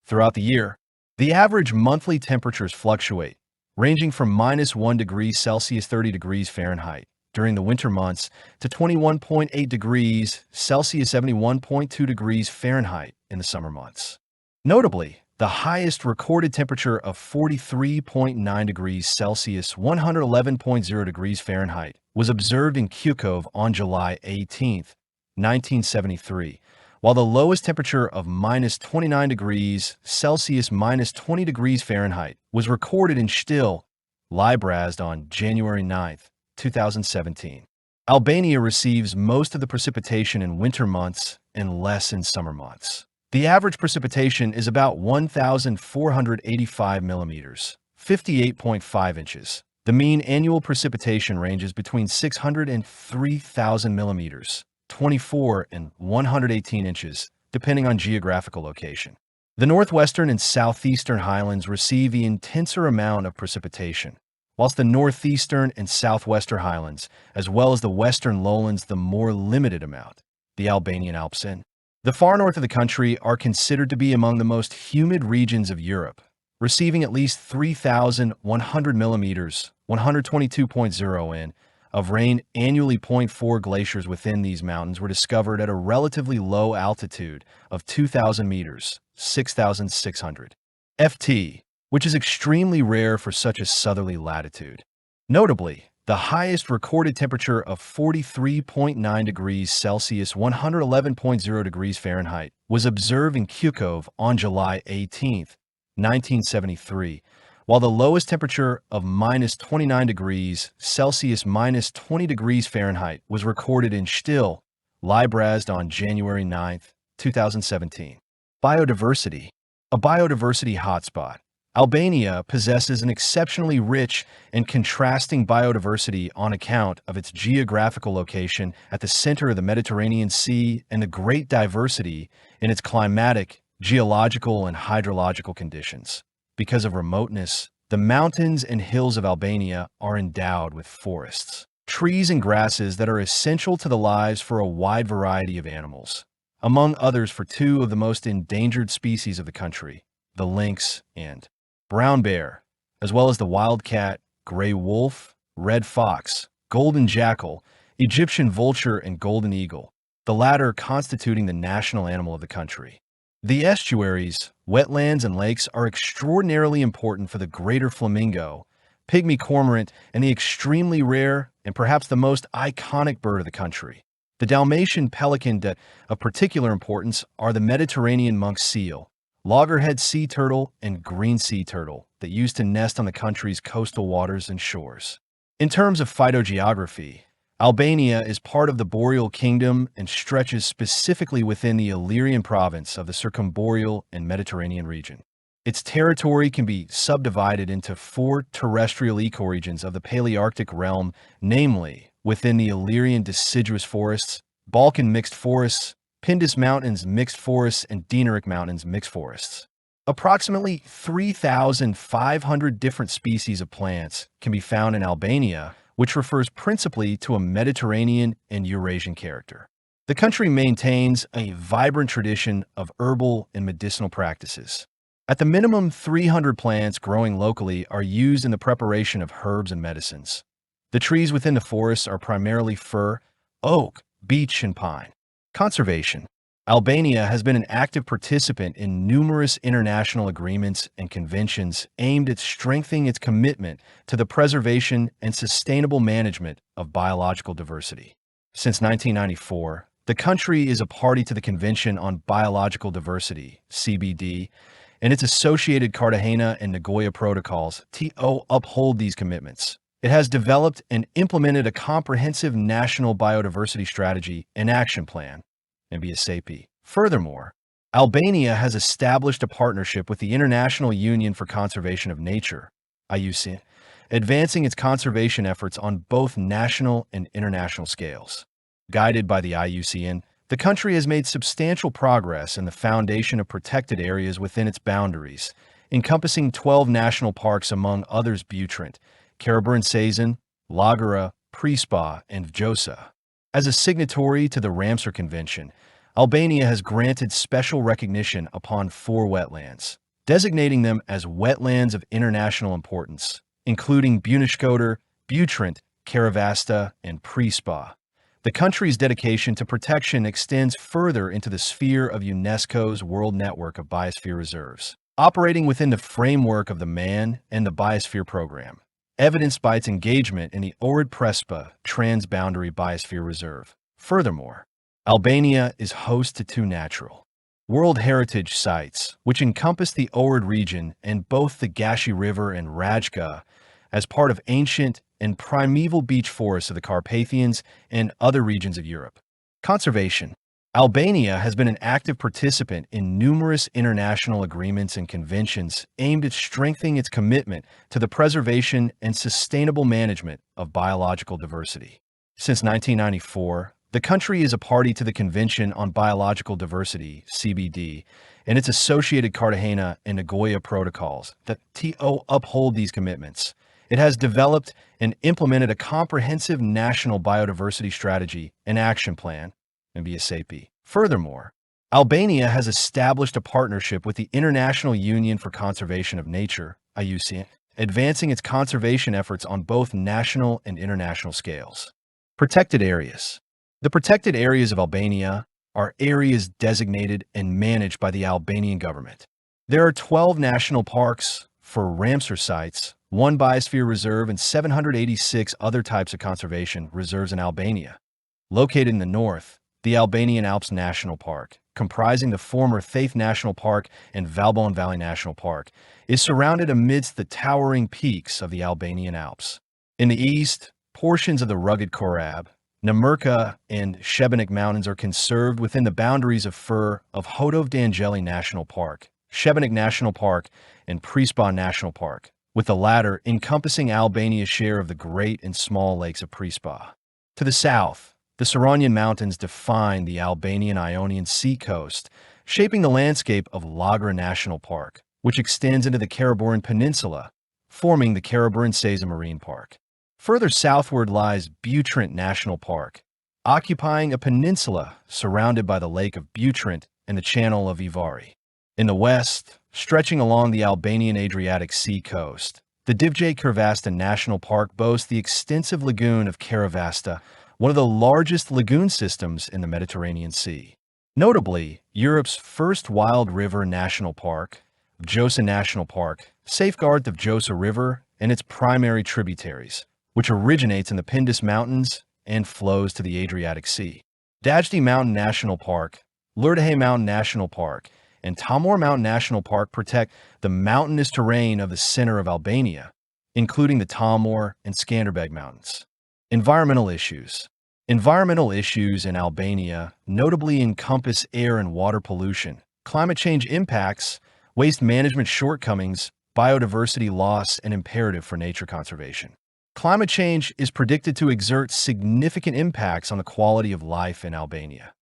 Speaker 1: Throughout the year, the average monthly temperatures fluctuate, ranging from -1 degrees Celsius (30 degrees Fahrenheit) during the winter months to 21.8 degrees Celsius (71.2 degrees Fahrenheit) in the summer months. Notably, the highest recorded temperature of 43.9 degrees Celsius (111.0 degrees Fahrenheit) was observed in Kukov on July 18, 1973, while the lowest temperature of -29 degrees Celsius (-20 degrees Fahrenheit) was recorded in Still, Librazd on January 9, 2017. Albania receives most of the precipitation in winter months and less in summer months. The average precipitation is about 1,485 millimeters, 58.5 inches. The mean annual precipitation ranges between 600 and 3,000 millimeters, 24 and 118 inches, depending on geographical location. The northwestern and southeastern highlands receive the intenser amount of precipitation, whilst the northeastern and southwestern highlands, as well as the western lowlands, the more limited amount. The Albanian Alps in the far north of the country are considered to be among the most humid regions of Europe, receiving at least 3,100 millimeters, 122.0 in, of rain annually. 0.4 glaciers within these mountains were discovered at a relatively low altitude of 2,000 meters, 6,600 ft, which is extremely rare for such a southerly latitude. Notably, the highest recorded temperature of 43.9 degrees Celsius (111.0 degrees Fahrenheit) was observed in Kukov on July 18, 1973, while the lowest temperature of -29 degrees Celsius (-20 degrees Fahrenheit) was recorded in Still, Librazd on January 9, 2017. Biodiversity. A biodiversity hotspot, Albania possesses an exceptionally rich and contrasting biodiversity on account of its geographical location at the center of the Mediterranean Sea and the great diversity in its climatic, geological, and hydrological conditions. Because of remoteness, the mountains and hills of Albania are endowed with forests, trees, and grasses that are essential to the lives for a wide variety of animals, among others for 2 of the most endangered species of the country, the lynx and brown bear, as well as the wildcat, gray wolf, red fox, golden jackal, Egyptian vulture, and golden eagle, the latter constituting the national animal of the country. The estuaries, wetlands, and lakes are extraordinarily important for the greater flamingo, pygmy cormorant, and the extremely rare and perhaps the most iconic bird of the country, the Dalmatian pelican. Of particular importance are the Mediterranean monk seal, loggerhead sea turtle, and green sea turtle that used to nest on the country's coastal waters and shores. In terms of phytogeography, Albania is part of the Boreal Kingdom and stretches specifically within the Illyrian province of the Circumboreal and Mediterranean region. Its territory can be subdivided into four terrestrial ecoregions of the Palearctic realm, namely within the Illyrian deciduous forests, Balkan mixed forests, Pindus Mountains mixed forests, and Dinaric Mountains mixed forests. Approximately 3,500 different species of plants can be found in Albania, which refers principally to a Mediterranean and Eurasian character. The country maintains a vibrant tradition of herbal and medicinal practices. At the minimum, 300 plants growing locally are used in the preparation of herbs and medicines. The trees within the forests are primarily fir, oak, beech, and pine. Conservation. Albania has been an active participant in numerous international agreements and conventions aimed at strengthening its commitment to the preservation and sustainable management of biological diversity. Since 1994, the country is a party to the Convention on Biological Diversity, CBD, and its associated Cartagena and Nagoya protocols to uphold these commitments. It has developed and implemented a comprehensive national biodiversity strategy and action plan, NBSAP. Furthermore, Albania has established a partnership with the International Union for Conservation of Nature, IUCN, advancing its conservation efforts on both national and international scales. Guided by the IUCN, the country has made substantial progress in the foundation of protected areas within its boundaries, encompassing 12 national parks, among others Butrint, Karaburun-Sazan, Lagara, Prispa, and Vjosa. As a signatory to the Ramsar Convention, Albania has granted special recognition upon four wetlands, designating them as wetlands of international importance, including Bunishkoder, Butrint, Karavasta, and Prispa. The country's dedication to protection extends further into the sphere of UNESCO's World Network of Biosphere Reserves, operating within the framework of the Man and the Biosphere Program, evidenced by its engagement in the Ohrid Prespa Transboundary Biosphere Reserve. Furthermore, Albania is host to two natural World Heritage Sites, which encompass the Ohrid region and both the Gashi River and Rajka, as part of ancient and primeval beech forests of the Carpathians and other regions of Europe. Conservation. Albania has been an active participant in numerous international agreements and conventions aimed at strengthening its commitment to the preservation and sustainable management of biological diversity. Since 1994, the country is a party to the Convention on Biological Diversity, CBD, and its associated Cartagena and Nagoya protocols that uphold these commitments. It has developed and implemented a comprehensive national biodiversity strategy and action plan, NBSAP. Furthermore, Albania has established a partnership with the International Union for Conservation of Nature, IUCN, advancing its conservation efforts on both national and international scales. Protected areas. The protected areas of Albania are areas designated and managed by the Albanian government. There are 12 national parks for Ramsar sites, 1 biosphere reserve, and 786 other types of conservation reserves in Albania. Located in the north, the Albanian Alps National Park, comprising the former Theth National Park and Valbonne Valley National Park, is surrounded amidst the towering peaks of the Albanian Alps. In the east, portions of the rugged Korab, Namirka, and Shebenik Mountains are conserved within the boundaries of Hodov Danjeli National Park, Shebenik National Park, and Prispa National Park, with the latter encompassing Albania's share of the Great and Small Lakes of Prispa. To the south, the Saronian Mountains define the Albanian-Ionian Sea coast, shaping the landscape of Lagara National Park, which extends into the Karaburun Peninsula, forming the Karaburun-Sazan Marine Park. Further southward lies Butrint National Park, occupying a peninsula surrounded by the Lake of Butrint and the Channel of Ivari. In the west, stretching along the Albanian Adriatic Sea coast, the Divje Karavasta National Park boasts the extensive lagoon of Karavasta, one of the largest lagoon systems in the Mediterranean Sea. Notably, Europe's first wild river national park, Vjosa National Park, safeguards the Vjosa River and its primary tributaries, which originates in the Pindus Mountains and flows to the Adriatic Sea. Dajdi Mountain National Park, Lurdahe Mountain National Park, and Tamor Mountain National Park protect the mountainous terrain of the center of Albania, including the Tamor and Skanderbeg Mountains. Environmental issues. Environmental issues in Albania notably encompass air and water pollution, climate change impacts, waste management shortcomings, biodiversity loss, and imperative for nature conservation. Climate change is predicted to exert significant impacts on the quality of life in Albania.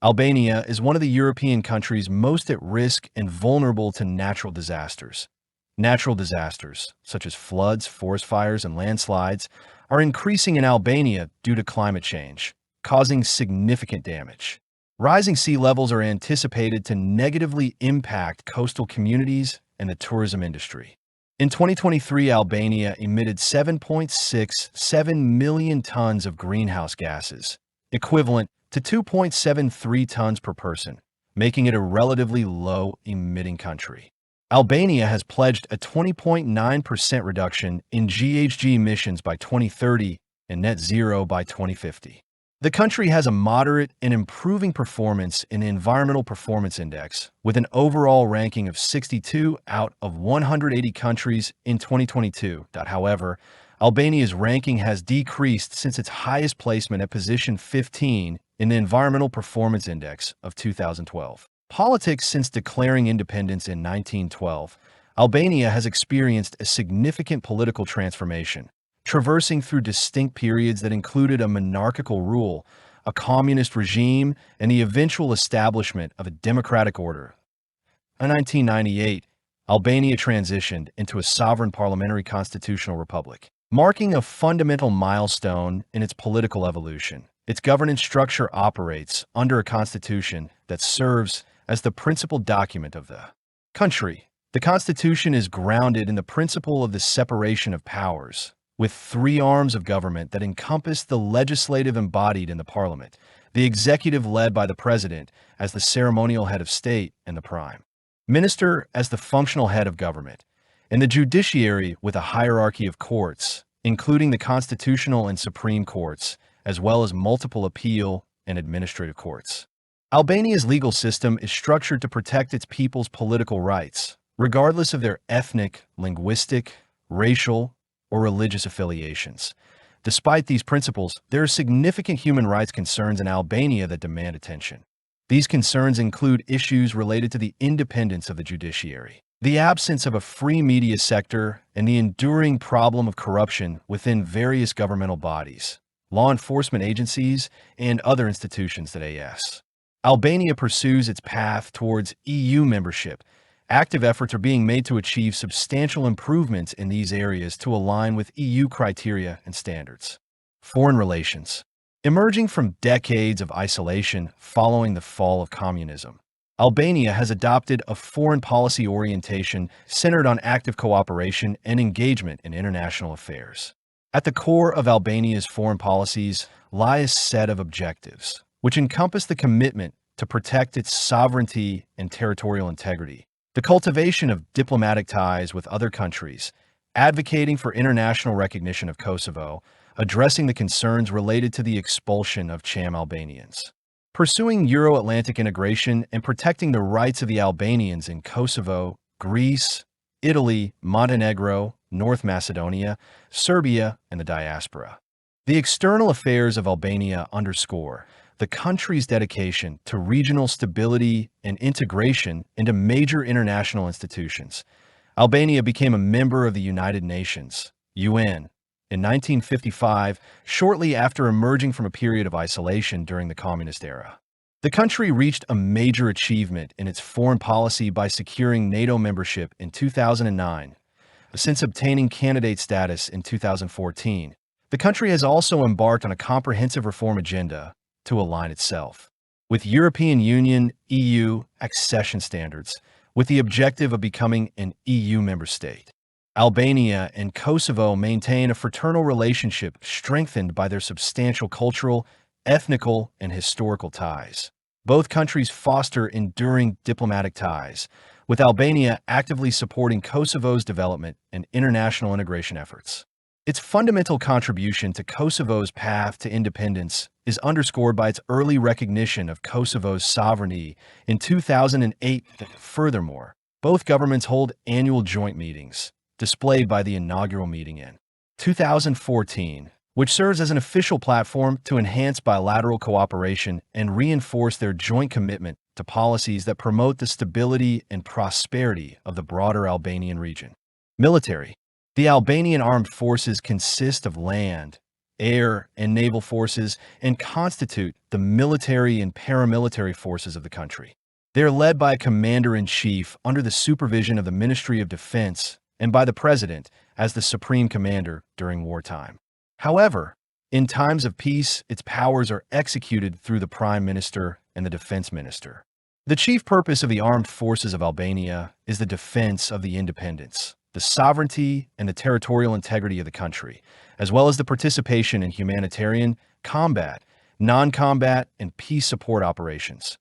Speaker 1: Albania is one of the European countries most at risk and vulnerable to natural disasters. Natural disasters, such as floods, forest fires, and landslides, are increasing in Albania due to climate change, causing significant damage. Rising sea levels are anticipated to negatively impact coastal communities and the tourism industry. In 2023, Albania emitted 7.67 million tons of greenhouse gases, equivalent to 2.73 tons per person, making it a relatively low-emitting country. Albania has pledged a 20.9% reduction in GHG emissions by 2030 and net zero by 2050. The country has a moderate and improving performance in the Environmental Performance Index, with an overall ranking of 62 out of 180 countries in 2022. However, Albania's ranking has decreased since its highest placement at position 15 in the Environmental Performance Index of 2012. Politics. Since declaring independence in 1912, Albania has experienced a significant political transformation, traversing through distinct periods that included a monarchical rule, a communist regime, and the eventual establishment of a democratic order. In 1998, Albania transitioned into a sovereign parliamentary constitutional republic, marking a fundamental milestone in its political evolution. Its governance structure operates under a constitution that serves as the principal document of the country. The constitution is grounded in the principle of the separation of powers, with three arms of government that encompass the legislative embodied in the parliament, the executive led by the president as the ceremonial head of state and the prime minister as the functional head of government, and the judiciary with a hierarchy of courts, including the constitutional and supreme courts, as well as multiple appeal and administrative courts. Albania's legal system is structured to protect its people's political rights, regardless of their ethnic, linguistic, racial, or religious affiliations. Despite these principles, there are significant human rights concerns in Albania that demand attention. These concerns include issues related to the independence of the judiciary, the absence of a free media sector, and the enduring problem of corruption within various governmental bodies, law enforcement agencies, and other institutions that AS. Albania pursues its path towards EU membership. Active efforts are being made to achieve substantial improvements in these areas to align with EU criteria and standards. Foreign relations. Emerging from decades of isolation following the fall of communism, Albania has adopted a foreign policy orientation centered on active cooperation and engagement in international affairs. At the core of Albania's foreign policies lie a set of objectives, which encompass the commitment to protect its sovereignty and territorial integrity, the cultivation of diplomatic ties with other countries, advocating for international recognition of Kosovo, addressing the concerns related to the expulsion of Cham Albanians, pursuing Euro-Atlantic integration, and protecting the rights of the Albanians in Kosovo, Greece, Italy, Montenegro, North Macedonia, Serbia, and the diaspora. The external affairs of Albania underscore the country's dedication to regional stability and integration into major international institutions. Albania became a member of the United Nations, UN, in 1955, shortly after emerging from a period of isolation during the communist era. The country reached a major achievement in its foreign policy by securing NATO membership in 2009. Since obtaining candidate status in 2014, the country has also embarked on a comprehensive reform agenda to align itself with European Union (EU) accession standards, with the objective of becoming an EU member state. Albania and Kosovo maintain a fraternal relationship strengthened by their substantial cultural, ethnical, and historical ties. Both countries foster enduring diplomatic ties, with Albania actively supporting Kosovo's development and international integration efforts. Its fundamental contribution to Kosovo's path to independence is underscored by its early recognition of Kosovo's sovereignty in 2008. Furthermore, both governments hold annual joint meetings, displayed by the inaugural meeting in 2014, which serves as an official platform to enhance bilateral cooperation and reinforce their joint commitment to policies that promote the stability and prosperity of the broader Albanian region. Military. The Albanian armed forces consist of land, air, and naval forces and constitute the military and paramilitary forces of the country. They are led by a commander-in-chief under the supervision of the Ministry of Defense and by the president as the supreme commander during wartime. However, in times of peace, its powers are executed through the prime minister and the defense minister. The chief purpose of the armed forces of Albania is the defense of the independence, the sovereignty, and the territorial integrity of the country, as well as the participation in humanitarian, combat, non-combat, and peace support operations.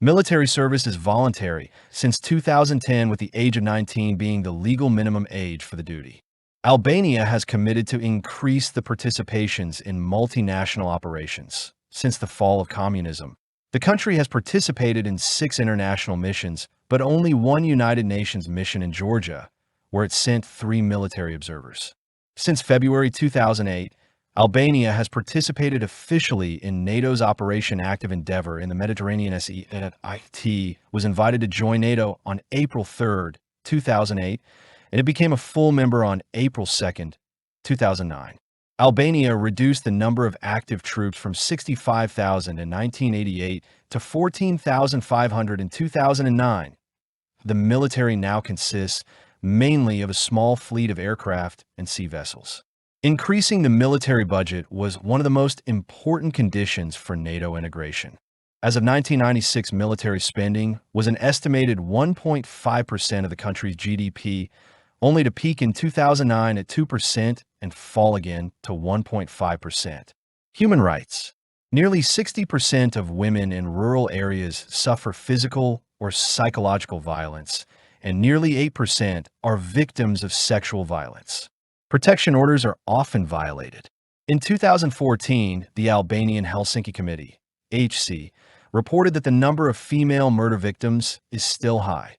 Speaker 1: Military service is voluntary since 2010, with the age of 19 being the legal minimum age for the duty. Albania has committed to increase the participations in multinational operations. Since the fall of communism, the country has participated in 6 international missions, but only 1 United Nations mission in Georgia, where it sent 3 military observers. Since February 2008, Albania has participated officially in NATO's Operation Active Endeavor in the Mediterranean. It was invited to join NATO on April 3, 2008, and it became a full member on April 2, 2009. Albania reduced the number of active troops from 65,000 in 1988 to 14,500 in 2009. The military now consists mainly of a small fleet of aircraft and sea vessels. Increasing the military budget was one of the most important conditions for NATO integration. As of 1996, military spending was an estimated 1.5% of the country's GDP, only to peak in 2009 at 2% and fall again to 1.5%. Human rights. Nearly 60% of women in rural areas suffer physical or psychological violence, and nearly 8% are victims of sexual violence. Protection orders are often violated. In 2014, the Albanian Helsinki Committee, HC, reported that the number of female murder victims is still high.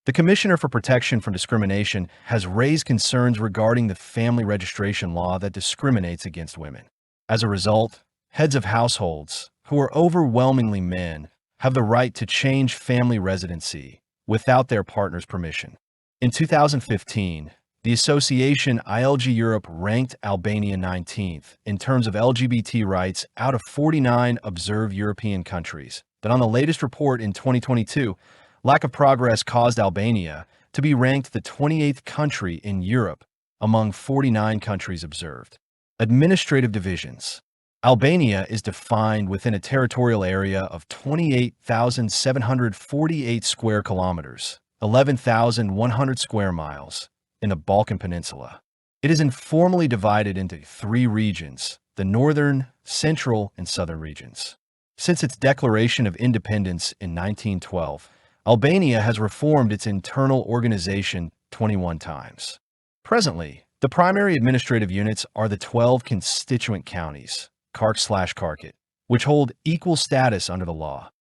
Speaker 1: The Commissioner for Protection from Discrimination has raised concerns regarding the family registration law that discriminates against women. As a result, heads of households, who are overwhelmingly men, have the right to change family residency without their partner's permission. In 2015, the association ILG Europe ranked Albania 19th in terms of LGBT rights out of 49 observed European countries. But on the latest report in 2022, lack of progress caused Albania to be ranked the 28th country in Europe among 49 countries observed. Administrative divisions. Albania is defined within a territorial area of 28,748 square kilometers, 11,100 square miles, in the Balkan Peninsula. It is informally divided into 3 regions, the northern, central, and southern regions. Since its declaration of independence in 1912, Albania has reformed its internal organization 21 times. Presently, the primary administrative units are the 12 constituent counties, Kark/Karkit, which hold equal status under the law.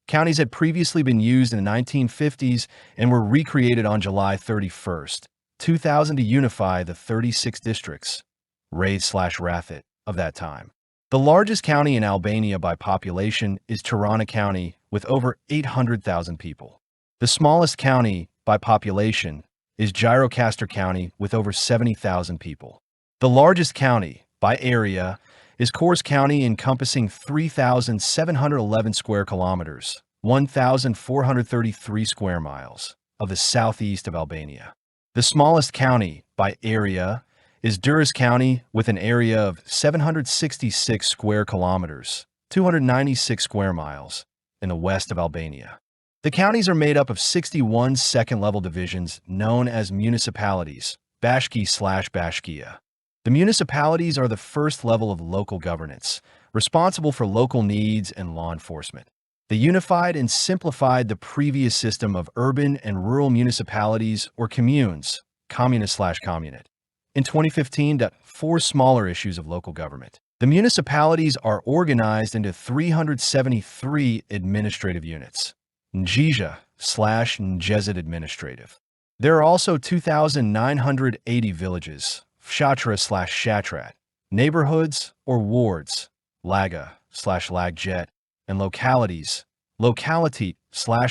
Speaker 1: Counties had previously been used in the 1950s and were recreated on July 31st, 2000 to unify the 36 districts, Raid/Rathit, of that time. The largest county in Albania by population is Tirana County with over 800,000 people. The smallest county by population is Gjirokastër County with over 70,000 people. The largest county by area is Korçë County, encompassing 3,711 square kilometers, 1,433 square miles, of the southeast of Albania. The smallest county by area is Durrës County with an area of 766 square kilometers, 296 square miles, in the west of Albania. The counties are made up of 61 second-level divisions known as municipalities, Bashki/Bashkia. The municipalities are the first level of local governance, responsible for local needs and law enforcement. They unified and simplified the previous system of urban and rural municipalities or communes, communist/communate. In 2015, 4 smaller issues of local government. The municipalities are organized into 373 administrative units, Njija/Njezit administrative. There are also 2,980 villages, Fshatra/Shatrat, neighborhoods or wards, Laga/Lagjet, and localities, Locality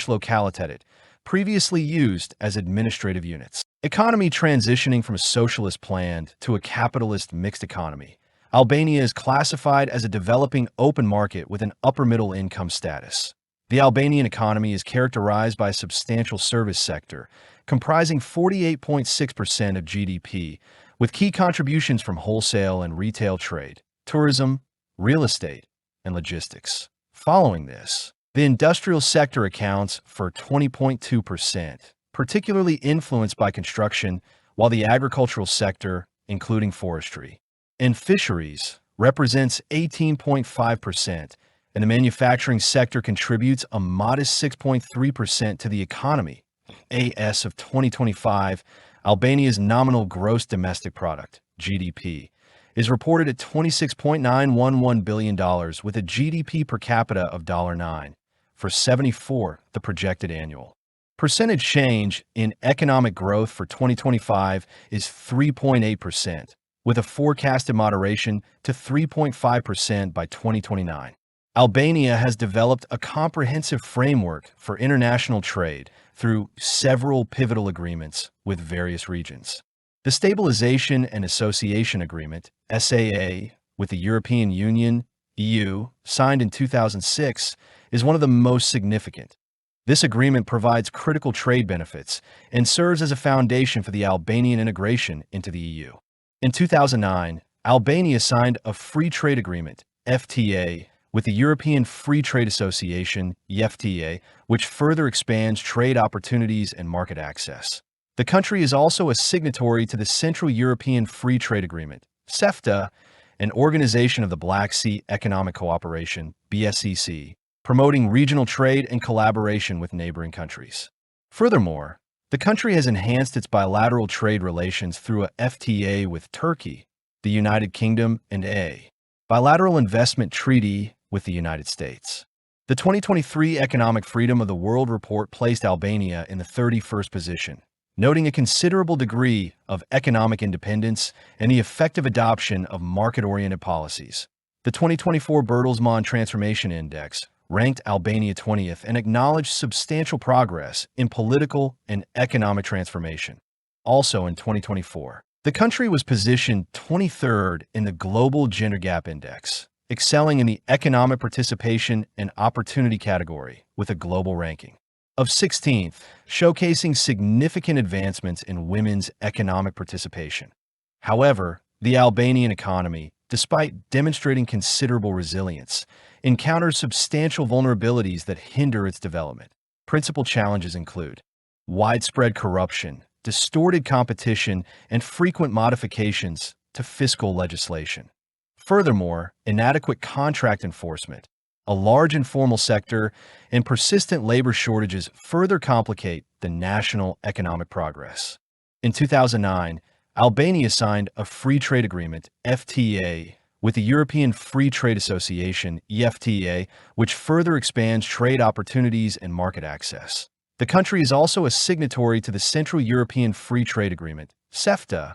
Speaker 1: localitated, previously used as administrative units. Economy transitioning from a socialist planned to a capitalist mixed economy. Albania is classified as a developing open market with an upper middle income status. The Albanian economy is characterized by a substantial service sector, comprising 48.6% of GDP, with key contributions from wholesale and retail trade, tourism, real estate, and logistics. Following this, the industrial sector accounts for 20.2%, particularly influenced by construction, while the agricultural sector, including forestry, and fisheries, represents 18.5%, and the manufacturing sector contributes a modest 6.3% to the economy. As of 2025, Albania's nominal gross domestic product, GDP, is reported at $26.911 billion with a GDP per capita of $9 for 74, the projected annual. Percentage change in economic growth for 2025 is 3.8%, with a forecasted moderation to 3.5% by 2029. Albania has developed a comprehensive framework for international trade through several pivotal agreements with various regions. The Stabilization and Association Agreement, SAA, with the European Union, EU, signed in 2006, is one of the most significant. This agreement provides critical trade benefits and serves as a foundation for the Albanian integration into the EU. In 2009, Albania signed a free trade agreement, FTA, with the European Free Trade Association, EFTA, which further expands trade opportunities and market access. The country is also a signatory to the Central European Free Trade Agreement, CEFTA, an organization of the Black Sea Economic Cooperation, BSEC, promoting regional trade and collaboration with neighboring countries. Furthermore, the country has enhanced its bilateral trade relations through a FTA with Turkey, the United Kingdom, and a bilateral investment treaty with the United States. The 2023 Economic Freedom of the World report placed Albania in the 31st position, noting a considerable degree of economic independence and the effective adoption of market-oriented policies. The 2024 Bertelsmann Transformation Index ranked Albania 20th and acknowledged substantial progress in political and economic transformation. Also in 2024, the country was positioned 23rd in the Global Gender Gap Index, excelling in the economic participation and opportunity category with a global ranking of 16th, showcasing significant advancements in women's economic participation. However, the Albanian economy, despite demonstrating considerable resilience, encounters substantial vulnerabilities that hinder its development. Principal challenges include widespread corruption, distorted competition, and frequent modifications to fiscal legislation. Furthermore, inadequate contract enforcement, a large informal sector, and persistent labor shortages further complicate the national economic progress. In 2009, Albania signed a free trade agreement, FTA, with the European Free Trade Association, EFTA, which further expands trade opportunities and market access. The country is also a signatory to the Central European Free Trade Agreement, CEFTA,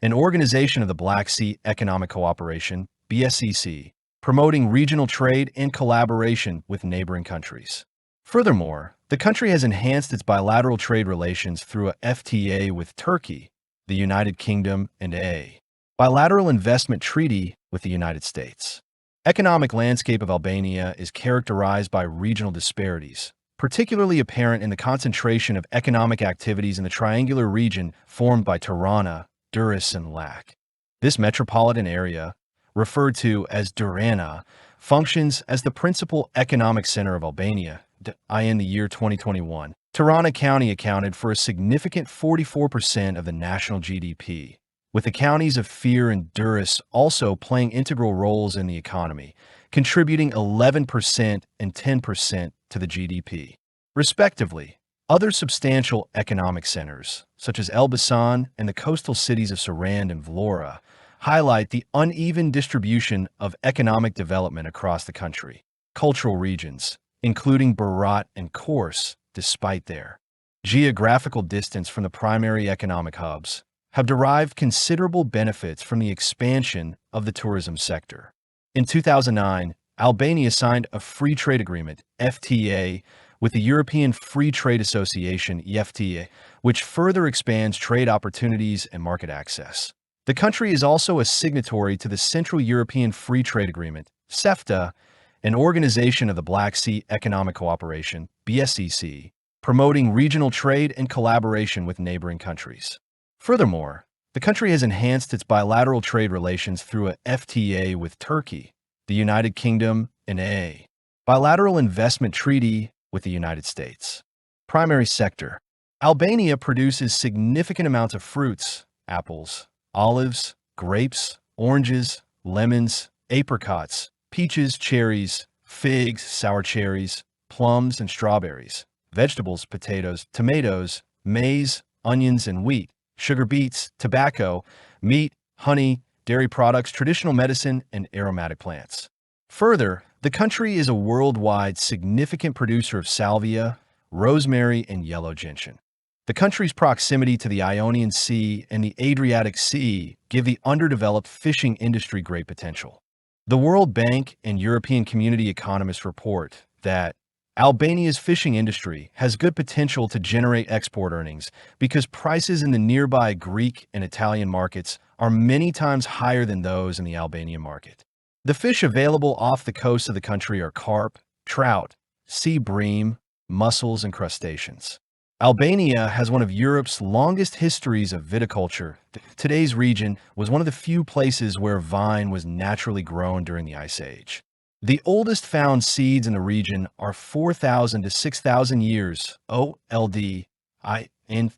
Speaker 1: an organization of the Black Sea Economic Cooperation, BSEC, promoting regional trade and collaboration with neighboring countries. Furthermore, the country has enhanced its bilateral trade relations through a FTA with Turkey, the United Kingdom, and a bilateral investment treaty with the United States. Economic landscape of Albania is characterized by regional disparities, particularly apparent in the concentration of economic activities in the triangular region formed by Tirana, Durrës, and Lac. This metropolitan area, referred to as Durrana, functions as the principal economic center of Albania. In the year 2021, Tirana County accounted for a significant 44% of the national GDP, with the counties of Fier and Durrës also playing integral roles in the economy, contributing 11% and 10% to the GDP, respectively. Other substantial economic centers, such as Elbasan and the coastal cities of Sarand and Vlora, highlight the uneven distribution of economic development across the country. Cultural regions, including Berat and Kors, despite their geographical distance from the primary economic hubs, have derived considerable benefits from the expansion of the tourism sector. In 2009, Albania signed a free trade agreement, FTA, with the European Free Trade Association, EFTA, which further expands trade opportunities and market access. The country is also a signatory to the Central European Free Trade Agreement, CEFTA, an organization of the Black Sea Economic Cooperation, BSEC, promoting regional trade and collaboration with neighboring countries. Furthermore, the country has enhanced its bilateral trade relations through a FTA with Turkey, the United Kingdom, and a bilateral investment treaty with the United States. Primary sector. Albania produces significant amounts of fruits, apples, olives, grapes, oranges, lemons, apricots, peaches, cherries, figs, sour cherries, plums, and strawberries, vegetables, potatoes, tomatoes, maize, onions, and wheat, sugar beets, tobacco, meat, honey, dairy products, traditional medicine, and aromatic plants. Further, the country is a worldwide significant producer of salvia, rosemary, and yellow gentian. The country's proximity to the Ionian Sea and the Adriatic Sea give the underdeveloped fishing industry great potential. The World Bank and European Community economists report that Albania's fishing industry has good potential to generate export earnings because prices in the nearby Greek and Italian markets are many times higher than those in the Albanian market. The fish available off the coast of the country are carp, trout, sea bream, mussels, and crustaceans. Albania has one of Europe's longest histories of viticulture. Today's region was one of the few places where vine was naturally grown during the Ice Age. The oldest found seeds in the region are 4,000 to 6,000 years old. In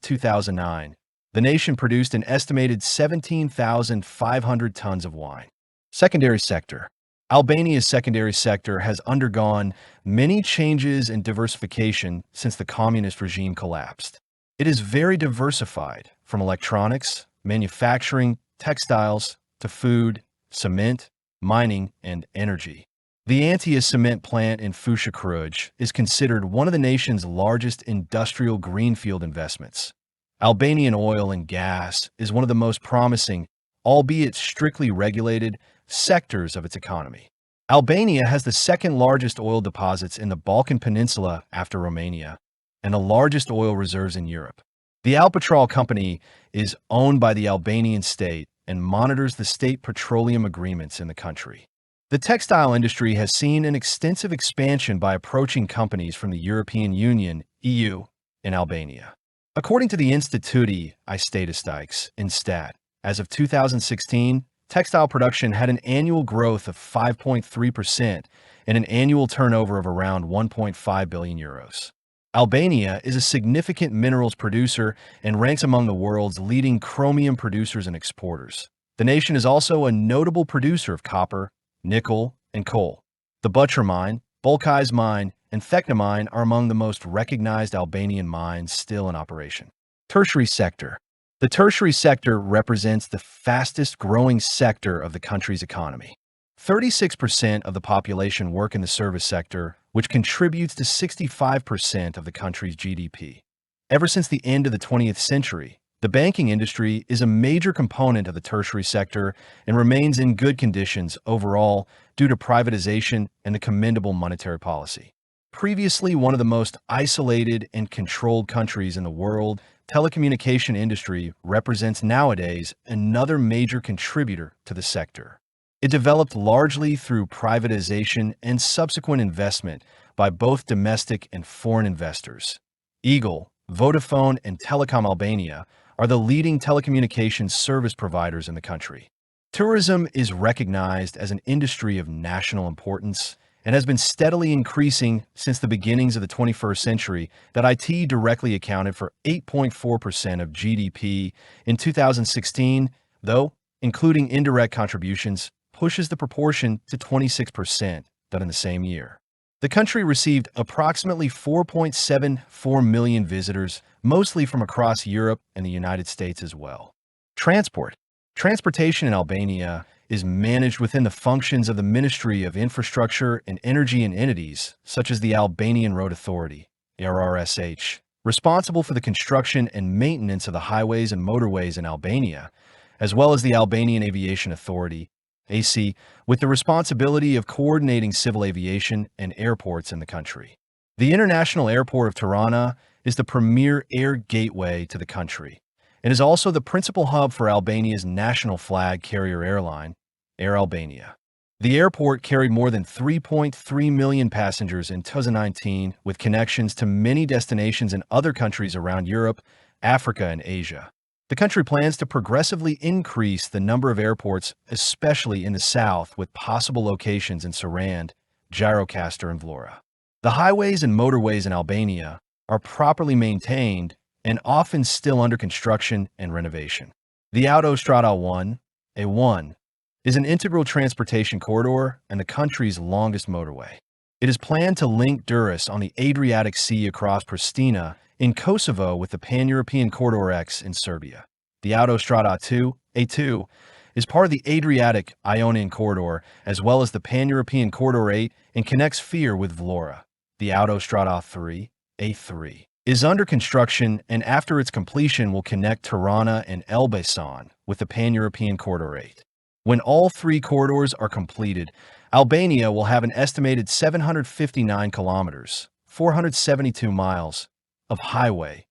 Speaker 1: 2009, the nation produced an estimated 17,500 tons of wine. Secondary sector. Albania's secondary sector has undergone many changes and diversification since the communist regime collapsed. It is very diversified, from electronics, manufacturing, textiles, to food, cement, mining, and energy. The Antia cement plant in Fusha Kruj is considered one of the nation's largest industrial greenfield investments. Albanian oil and gas is one of the most promising, albeit strictly regulated, sectors of its economy. Albania has the second largest oil deposits in the Balkan Peninsula after Romania, and the largest oil reserves in Europe. The Alpetrol company is owned by the Albanian state and monitors the state petroleum agreements in the country. The textile industry has seen an extensive expansion by approaching companies from the European Union, EU, in Albania. According to the Instituti I Statistics, Instat, as of 2016, textile production had an annual growth of 5.3% and an annual turnover of around 1.5 billion euros. Albania is a significant minerals producer and ranks among the world's leading chromium producers and exporters. The nation is also a notable producer of copper, nickel, and coal. The Butcher Mine, Bulkais Mine, and Thekna Mine are among the most recognized Albanian mines still in operation. Tertiary sector. The tertiary sector represents the fastest growing sector of the country's economy. 36% of the population work in the service sector, which contributes to 65% of the country's GDP. Ever since the end of the 20th century, the banking industry is a major component of the tertiary sector and remains in good conditions overall due to privatization and the commendable monetary policy. Previously one of the most isolated and controlled countries in the world, telecommunication industry represents nowadays another major contributor to the sector. It developed largely through privatization and subsequent investment by both domestic and foreign investors. Eagle, Vodafone, and Telecom Albania are the leading telecommunications service providers in the country. Tourism is recognized as an industry of national importance and has been steadily increasing since the beginnings of the 21st century. That IT directly accounted for 8.4% of GDP in 2016, though, including indirect contributions, pushes the proportion to 26% done in the same year. The country received approximately 4.74 million visitors, mostly from across Europe and the United States as well. Transportation in Albania is managed within the functions of the Ministry of Infrastructure and Energy and entities, such as the Albanian Road Authority, RRSH, responsible for the construction and maintenance of the highways and motorways in Albania, as well as the Albanian Aviation Authority, AC, with the responsibility of coordinating civil aviation and airports in the country. The International Airport of Tirana is the premier air gateway to the country and is also the principal hub for Albania's national flag carrier airline, Air Albania. The airport carried more than 3.3 million passengers in 2019, with connections to many destinations in other countries around Europe, Africa, and Asia. The country plans to progressively increase the number of airports, especially in the south, with possible locations in Sarand, Gjirokastër, and Vlora. The highways and motorways in Albania are properly maintained and often still under construction and renovation. The Autostrada 1, A1, is an integral transportation corridor and the country's longest motorway. It is planned to link Durrës on the Adriatic Sea across Pristina in Kosovo with the Pan-European Corridor X in Serbia. The Autostrada 2, A2, is part of the Adriatic Ionian Corridor as well as the Pan-European Corridor 8 and connects Fier with Vlora. The Autostrada 3, A3, is under construction and after its completion will connect Tirana and Elbasan with the Pan-European Corridor 8. When all three corridors are completed, Albania will have an estimated 759 kilometers, 472 miles, of highway,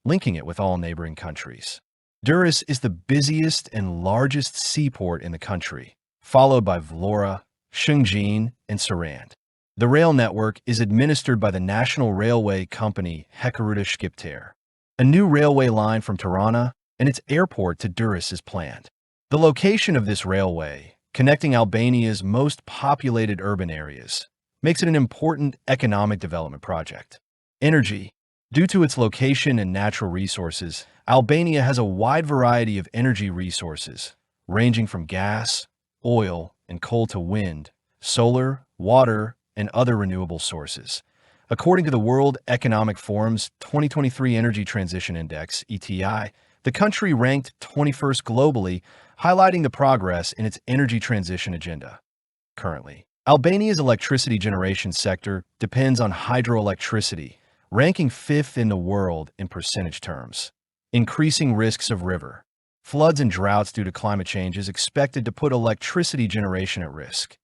Speaker 1: linking it with all neighboring countries. Durrës is the busiest and largest seaport in the country, followed by Vlora, Shëngjin, and Sarand. The rail network is administered by the national railway company Hekaruta Shqiptare. A new railway line from Tirana and its airport to Durrës is planned. The location of this railway, connecting Albania's most populated urban areas, makes it an important economic development project. Energy. Due to its location and natural resources, Albania has a wide variety of energy resources, ranging from gas, oil, and coal to wind, solar, water, and other renewable sources. According to the World Economic Forum's 2023 Energy Transition Index, ETI, the country ranked 21st globally, highlighting the progress in its energy transition agenda. Currently, Albania's electricity generation sector depends on hydroelectricity, ranking 5th in the world in percentage terms. Increasing risks of river floods and droughts due to climate change is expected to put electricity generation at risk.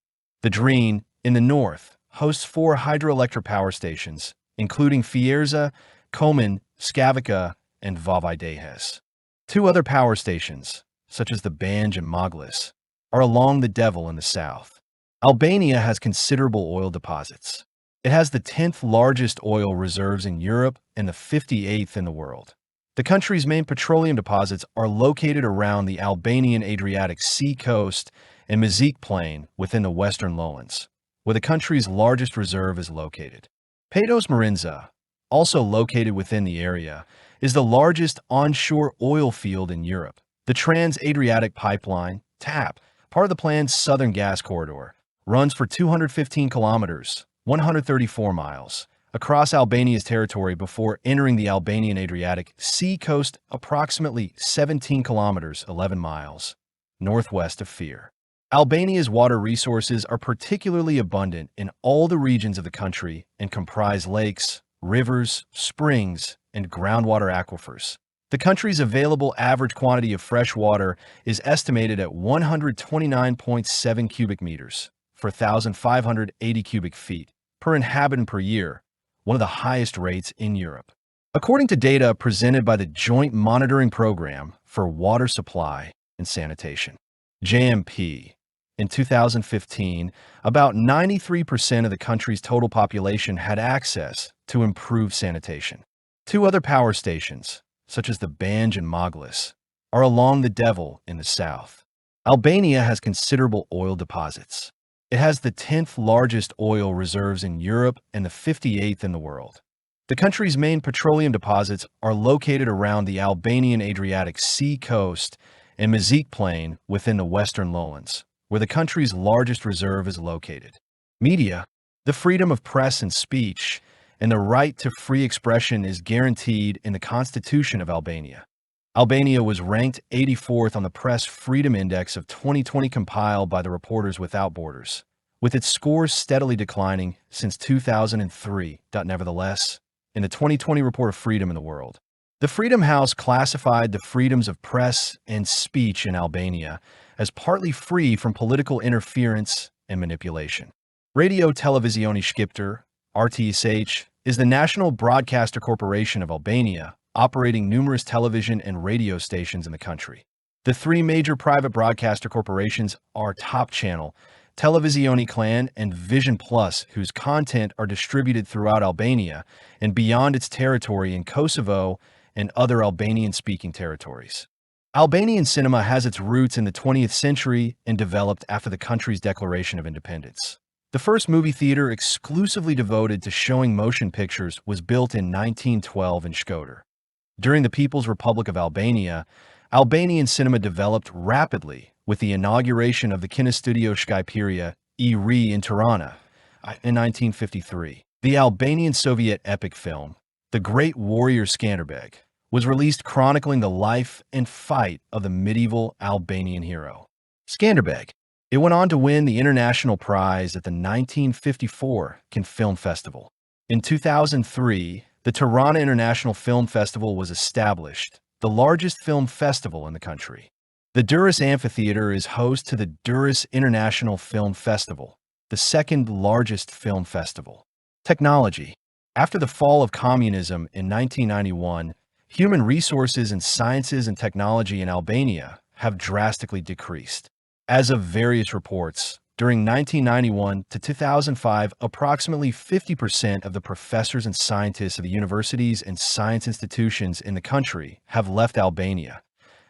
Speaker 1: The Drine, in the north, hosts 4 hydroelectric power stations, including Fierza, Komen, Skavica, and Vavajdehes. 2 other power stations, such as the Banj and Moglis, are along the Devil in the south. Albania has considerable oil deposits. It has the 10th largest oil reserves in Europe and the 58th in the world. The country's main petroleum deposits are located around the Albanian Adriatic Sea coast and Mezik Plain within the western lowlands, where the country's largest reserve is located. Pejdos Marinza, also located within the area, is the largest onshore oil field in Europe. The Trans-Adriatic Pipeline, TAP, part of the planned Southern Gas Corridor, runs for 215 kilometers, 134 miles, across Albania's territory before entering the Albanian Adriatic Sea coast approximately 17 kilometers, 11 miles, northwest of Fier. Albania's water resources are particularly abundant in all the regions of the country and comprise lakes, rivers, springs, and groundwater aquifers. The country's available average quantity of fresh water is estimated at 129.7 cubic meters for 1,580 cubic feet per inhabitant per year, one of the highest rates in Europe. According to data presented by the Joint Monitoring Program for Water Supply and Sanitation, JMP, in 2015, about 93% of the country's total population had access to improved sanitation. 2 other power stations, such as the Banj and Moglis, are along the Devil in the south. Albania has considerable oil deposits. It has the 10th largest oil reserves in Europe and the 58th in the world. The country's main petroleum deposits are located around the Albanian Adriatic Sea coast and Mezik Plain within the western lowlands, where the country's largest reserve is located. Media, the freedom of press and speech, and the right to free expression is guaranteed in the Constitution of Albania. Albania was ranked 84th on the Press Freedom Index of 2020 compiled by the Reporters Without Borders, with its scores steadily declining since 2003. Nevertheless, in the 2020 Report of Freedom in the World, the Freedom House classified the freedoms of press and speech in Albania as partly free from political interference and manipulation. Radio Televisioni Shqiptar, RTSH, is the National Broadcaster Corporation of Albania, operating numerous television and radio stations in the country. The three major private broadcaster corporations are Top Channel, Televizioni Klan, and Vision Plus, whose content are distributed throughout Albania and beyond its territory in Kosovo and other Albanian-speaking territories. Albanian cinema has its roots in the 20th century and developed after the country's declaration of independence. The first movie theater exclusively devoted to showing motion pictures was built in 1912 in Shkodër. During the People's Republic of Albania, Albanian cinema developed rapidly with the inauguration of the Kinostudio Shqipëria e Re in Tirana in 1953. The Albanian Soviet epic film, The Great Warrior Skanderbeg, was released chronicling the life and fight of the medieval Albanian hero, Skanderbeg. It went on to win the international prize at the 1954 Cannes Film Festival. In 2003, the Tirana International Film Festival was established, the largest film festival in the country. The Durrës Amphitheater is host to the Durrës International Film Festival, the second largest film festival. Technology. After the fall of communism in 1991, human resources in sciences and technology in Albania have drastically decreased. As of various reports, during 1991 to 2005, approximately 50% of the professors and scientists of the universities and science institutions in the country have left Albania.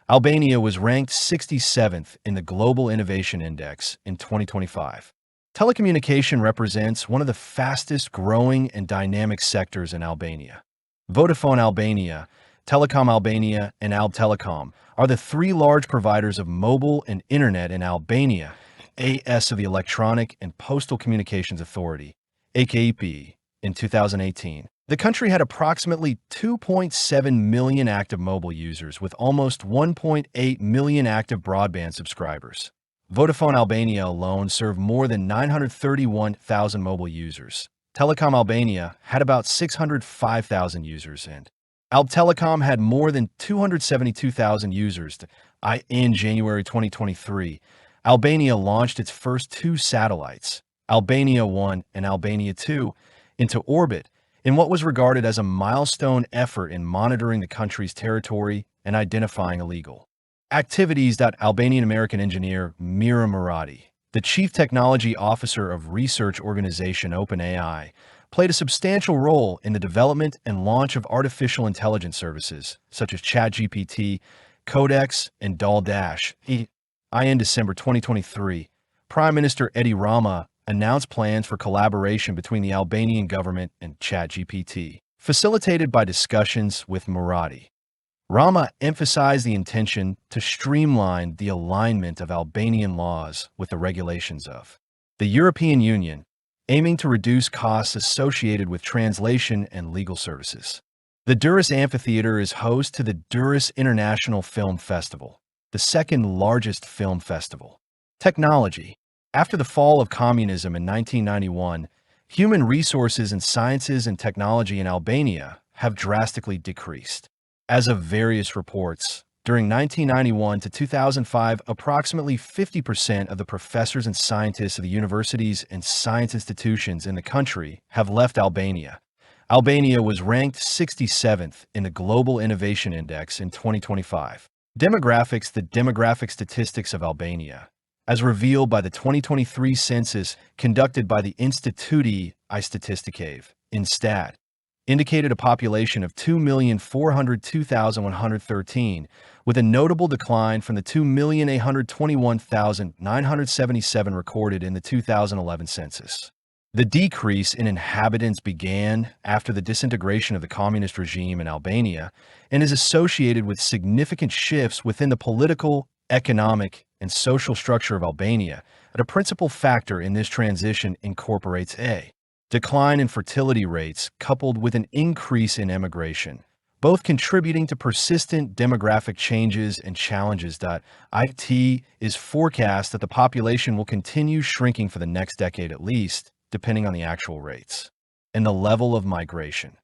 Speaker 1: Albania was ranked 67th in the Global Innovation Index in 2025. Telecommunication represents one of the fastest growing and dynamic sectors in Albania. Vodafone Albania, Telecom Albania, and Alb Telecom are the three large providers of mobile and internet in Albania, AS of the Electronic and Postal Communications Authority, AKP, in 2018. The country had approximately 2.7 million active mobile users with almost 1.8 million active broadband subscribers. Vodafone Albania alone served more than 931,000 mobile users. Telecom Albania had about 605,000 users, and Alb Telecom had more than 272,000 users. In January 2023, Albania launched its first two satellites, Albania 1 and Albania 2, into orbit in what was regarded as a milestone effort in monitoring the country's territory and identifying illegal activities. Albanian-American engineer Mira Murati, the chief technology officer of research organization OpenAI, played a substantial role in the development and launch of artificial intelligence services such as ChatGPT, Codex, and DAL-Dash. In December 2023, Prime Minister Edi Rama announced plans for collaboration between the Albanian government and ChatGPT, facilitated by discussions with Murati. Rama emphasized the intention to streamline the alignment of Albanian laws with the regulations of the European Union, aiming to reduce costs associated with translation and legal services. The Durrës Amphitheater is host to the Durrës International Film Festival, the second largest film festival. Technology. After the fall of communism in 1991, human resources in sciences and technology in Albania have drastically decreased. As of various reports, during 1991 to 2005, approximately 50% of the professors and scientists of the universities and science institutions in the country have left Albania. Albania was ranked 67th in the Global Innovation Index in 2025. Demographics. The demographic statistics of Albania, as revealed by the 2023 census conducted by the Instituti I Statistike, Instat, indicated a population of 2,402,113, with a notable decline from the 2,821,977 recorded in the 2011 census. The decrease in inhabitants began after the disintegration of the communist regime in Albania and is associated with significant shifts within the political, economic, and social structure of Albania. A principal factor in this transition incorporates a decline in fertility rates coupled with an increase in emigration, both contributing to persistent demographic changes and challenges. It is forecast that the population will continue shrinking for the next decade at least, depending on the actual rates and the level of migration.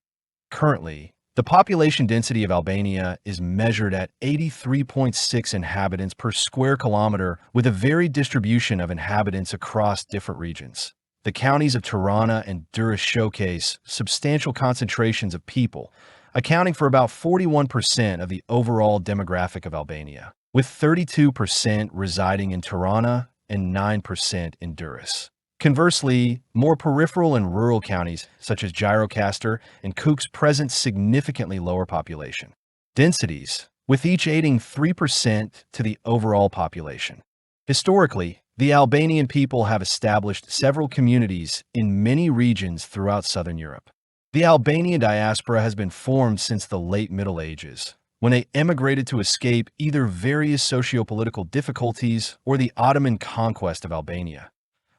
Speaker 1: Currently, the population density of Albania is measured at 83.6 inhabitants per square kilometer, with a varied distribution of inhabitants across different regions. the counties of Tirana and Durrës showcase substantial concentrations of people, accounting for about 41% of the overall demographic of Albania, with 32% residing in Tirana and 9% in Durrës. Conversely, more peripheral and rural counties, such as Gjirokastër and Kukës, present significantly lower population densities, with each aiding 3% to the overall population. Historically, the Albanian people have established several communities in many regions throughout southern Europe. The Albanian diaspora has been formed since the late Middle Ages, when they emigrated to escape either various socio-political difficulties or the Ottoman conquest of Albania.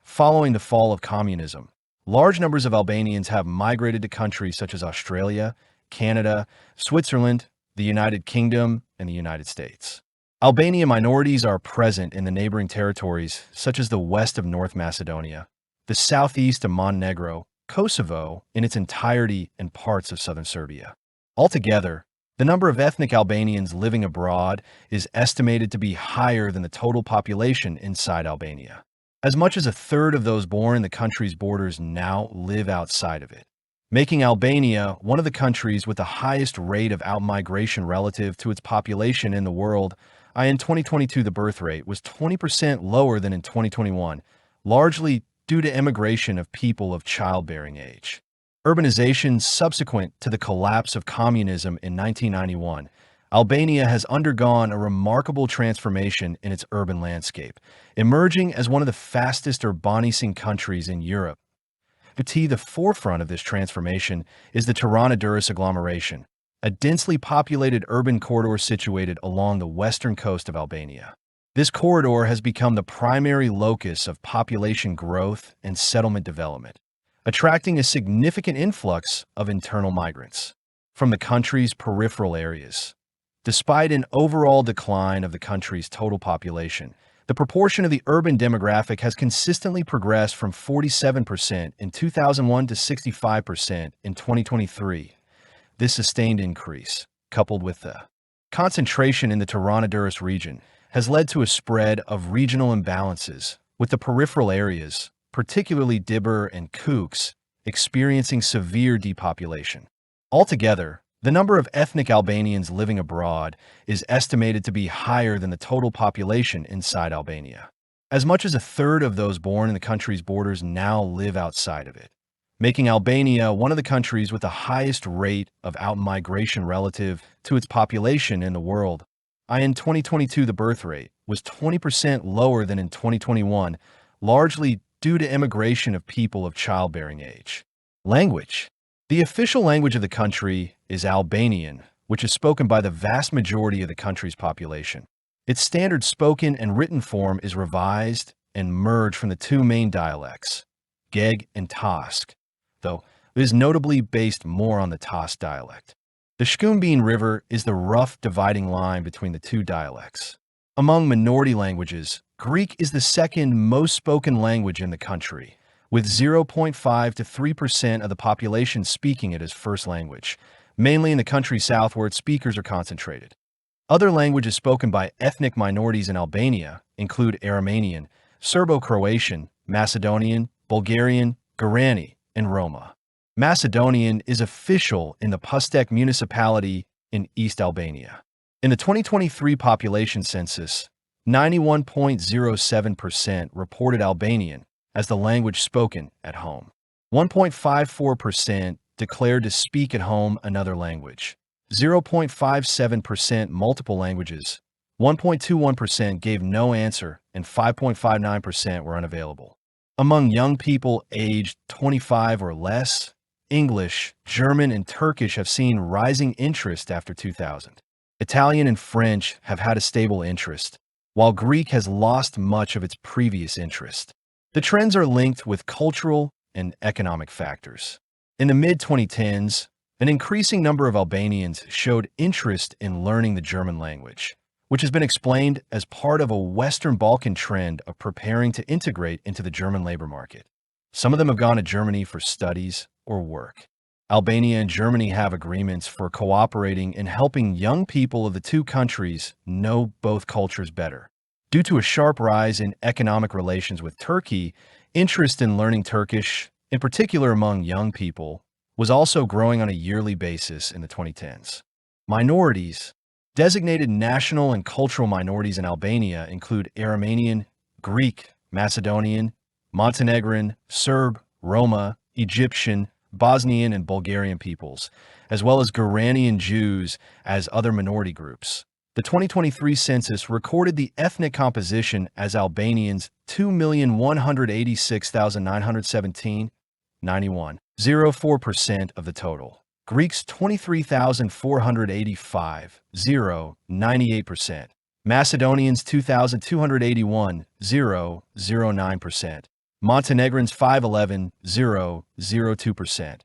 Speaker 1: Following the fall of communism, large numbers of Albanians have migrated to countries such as Australia, Canada, Switzerland, the United Kingdom, and the United States. Albanian minorities are present in the neighboring territories such as the west of North Macedonia, the southeast of Montenegro, Kosovo in its entirety, and parts of southern Serbia. Altogether, the number of ethnic Albanians living abroad is estimated to be higher than the total population inside Albania. As much as a third of those born in the country's borders now live outside of it, making Albania one of the countries with the highest rate of outmigration relative to its population in the world. In 2022, the birth rate was 20% lower than in 2021, largely due to immigration of people of childbearing age. Urbanization subsequent to the collapse of communism in 1991, Albania has undergone a remarkable transformation in its urban landscape, emerging as one of the fastest urbanizing countries in Europe. At the forefront of this transformation is the Tirana-Durrës agglomeration, a densely populated urban corridor situated along the western coast of Albania. This corridor has become the primary locus of population growth and settlement development, attracting a significant influx of internal migrants from the country's peripheral areas. Despite an overall decline of the country's total population, the proportion of the urban demographic has consistently progressed from 47% in 2001 to 65% in 2023. This sustained increase, coupled with the concentration in the Tirana-Durrës region, has led to a spread of regional imbalances, with the peripheral areas, particularly Dibër and Kukës, experiencing severe depopulation. Altogether, the number of ethnic Albanians living abroad is estimated to be higher than the total population inside Albania. As much as a third of those born in the country's borders now live outside of it, making Albania one of the countries with the highest rate of outmigration relative to its population in the world. In 2022, the birth rate was 20% lower than in 2021, largely due to immigration of people of childbearing age. Language. The official language of the country is Albanian, which is spoken by the vast majority of the country's population. Its standard spoken and written form is revised and merged from the two main dialects, Geg and Tosk, though it is notably based more on the Tosk dialect. The Shkumbin River is the rough dividing line between the two dialects. Among minority languages, Greek is the second most spoken language in the country, with 0.5 to 3% of the population speaking it as first language, mainly in the country's south where its speakers are concentrated. Other languages spoken by ethnic minorities in Albania include Aromanian, Serbo-Croatian, Macedonian, Bulgarian, Guarani, and Roma. Macedonian is official in the Pustek municipality in East Albania. In the 2023 population census, 91.07% reported Albanian as the language spoken at home. 1.54% declared to speak at home another language. 0.57% multiple languages. 1.21% gave no answer, and 5.59% were unavailable. Among young people aged 25 or less, English, German, and Turkish have seen rising interest after 2000. Italian and French have had a stable interest, while Greek has lost much of its previous interest. The trends are linked with cultural and economic factors. In the mid-2010s, an increasing number of Albanians showed interest in learning the German language, which has been explained as part of a Western Balkan trend of preparing to integrate into the German labor market. Some of them have gone to Germany for studies or work. Albania and Germany have agreements for cooperating in helping young people of the two countries know both cultures better. Due to a sharp rise in economic relations with Turkey, Interest in learning Turkish, in particular among young people, was also growing on a yearly basis in the 2010s. Minorities, designated national and cultural minorities in Albania, include Armenian, Greek, Macedonian, Montenegrin, Serb, Roma, Egyptian, Bosnian, and Bulgarian peoples, as well as Iranian Jews as other minority groups. The 2023 census recorded the ethnic composition as Albanians 2,186,917, 91.04% of the total. Greeks 23,485, 98%. Macedonians 2,281, 0.09%. Montenegrins 511, 0.02%.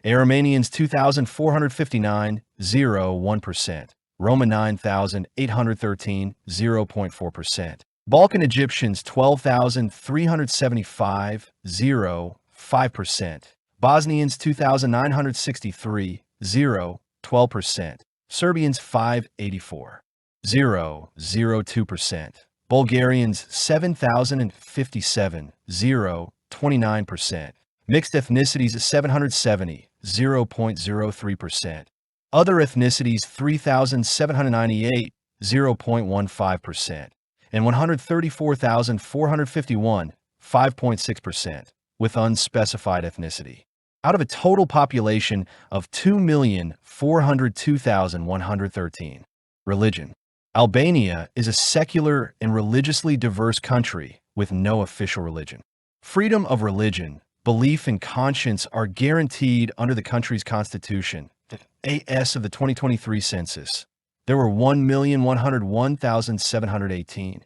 Speaker 1: Armenians 2,459, 0.1%. Roma 9,813, 0.4%. Balkan Egyptians 12,375, 0.5%. Bosnians 2,963, 0.12%. Serbians 584, 0.02%. Bulgarians 7,057, 0.29%. Mixed ethnicities 770, 0.03%. Other ethnicities 3,798, 0.15%. And 134,451, 5.6%, with unspecified ethnicity. Out of a total population of 2,402,113. Religion. Albania is a secular and religiously diverse country with no official religion. Freedom of religion, belief, and conscience are guaranteed under the country's constitution, the AS of the 2023 census. There were 1,101,718,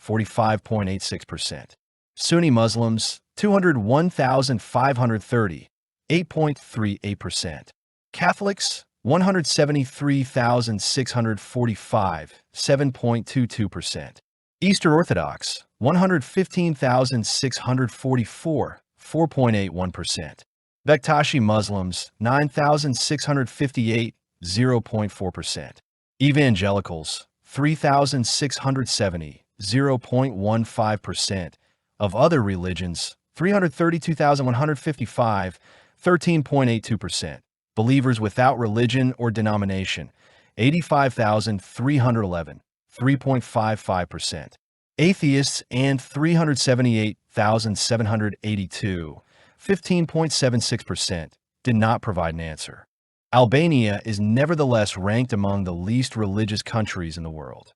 Speaker 1: 45.86%. Sunni Muslims, 201,530, 8.38%. Catholics, 173,645, 7.22%. Eastern Orthodox, 115,644, 4.81%. Bektashi Muslims, 9,658, 0.4%. Evangelicals, 3,670, 0.15%. Of other religions, 332,155, 13.82%. Believers without religion or denomination, 85,311, 3.55%. Atheists and 378,782, 15.76%, did not provide an answer. Albania is nevertheless ranked among the least religious countries in the world.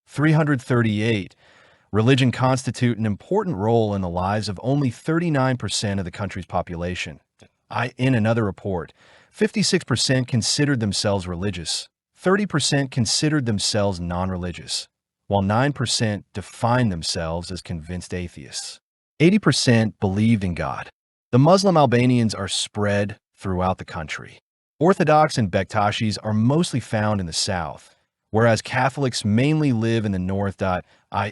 Speaker 1: 338. Religion constitute an important role in the lives of only 39% of the country's population. In another report, 56% considered themselves religious, 30% considered themselves non-religious, while 9% defined themselves as convinced atheists. 80% believed in God. The Muslim Albanians are spread throughout the country. Orthodox and Bektashis are mostly found in the south, whereas Catholics mainly live in the north.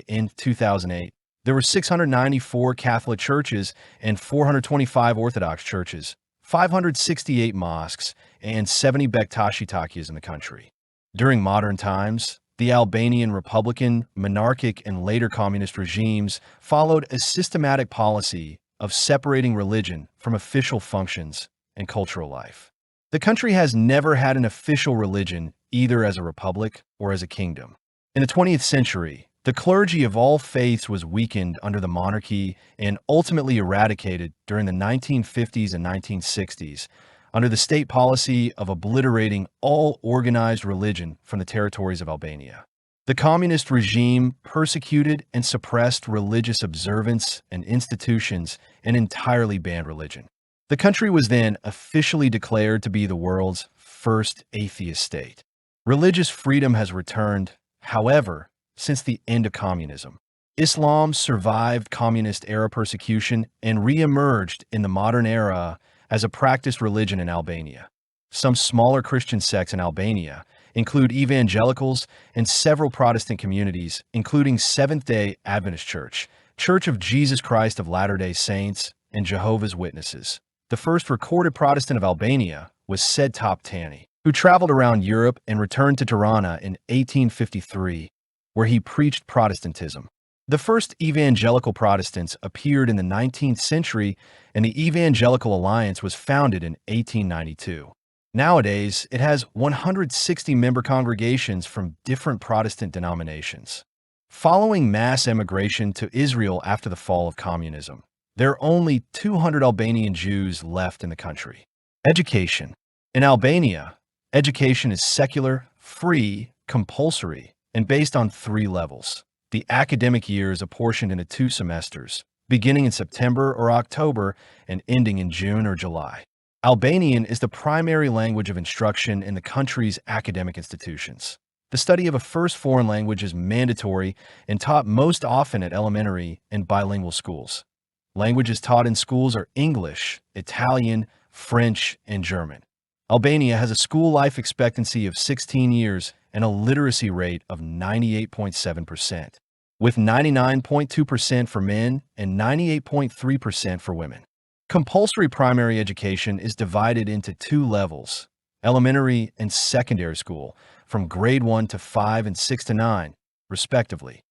Speaker 1: In 2008, there were 694 Catholic churches and 425 Orthodox churches, 568 mosques, and 70 Bektashi takyas in the country. During modern times, the Albanian Republican, monarchic, and later communist regimes followed a systematic policy of separating religion from official functions and cultural life. The country has never had an official religion, either as a republic or as a kingdom. In the 20th century, the clergy of all faiths was weakened under the monarchy and ultimately eradicated during the 1950s and 1960s under the state policy of obliterating all organized religion from the territories of Albania. The communist regime persecuted and suppressed religious observance and institutions and entirely banned religion. The country was then officially declared to be the world's first atheist state. Religious freedom has returned, however, since the end of communism. Islam survived communist-era persecution and re-emerged in the modern era as a practiced religion in Albania. Some smaller Christian sects in Albania include evangelicals and several Protestant communities, including Seventh-day Adventist Church, Church of Jesus Christ of Latter-day Saints, and Jehovah's Witnesses. The first recorded Protestant of Albania was Said Top Tani, who traveled around Europe and returned to Tirana in 1853, where he preached Protestantism. The first evangelical Protestants appeared in the 19th century, and the Evangelical Alliance was founded in 1892. Nowadays, it has 160 member congregations from different Protestant denominations. Following mass emigration to Israel after the fall of communism, there are only 200 Albanian Jews left in the country. Education. In Albania, education is secular, free, compulsory, and based on 3 levels. The academic year is apportioned into 2 semesters, beginning in September or October and ending in June or July. Albanian is the primary language of instruction in the country's academic institutions. The study of a first foreign language is mandatory and taught most often at elementary and bilingual schools. Languages taught in schools are English, Italian, French, and German. Albania has a school life expectancy of 16 years and a literacy rate of 98.7%, with 99.2% for men and 98.3% for women. Compulsory primary education is divided into 2 levels, elementary and secondary school, from grade 1 to 5 and 6 to 9, respectively.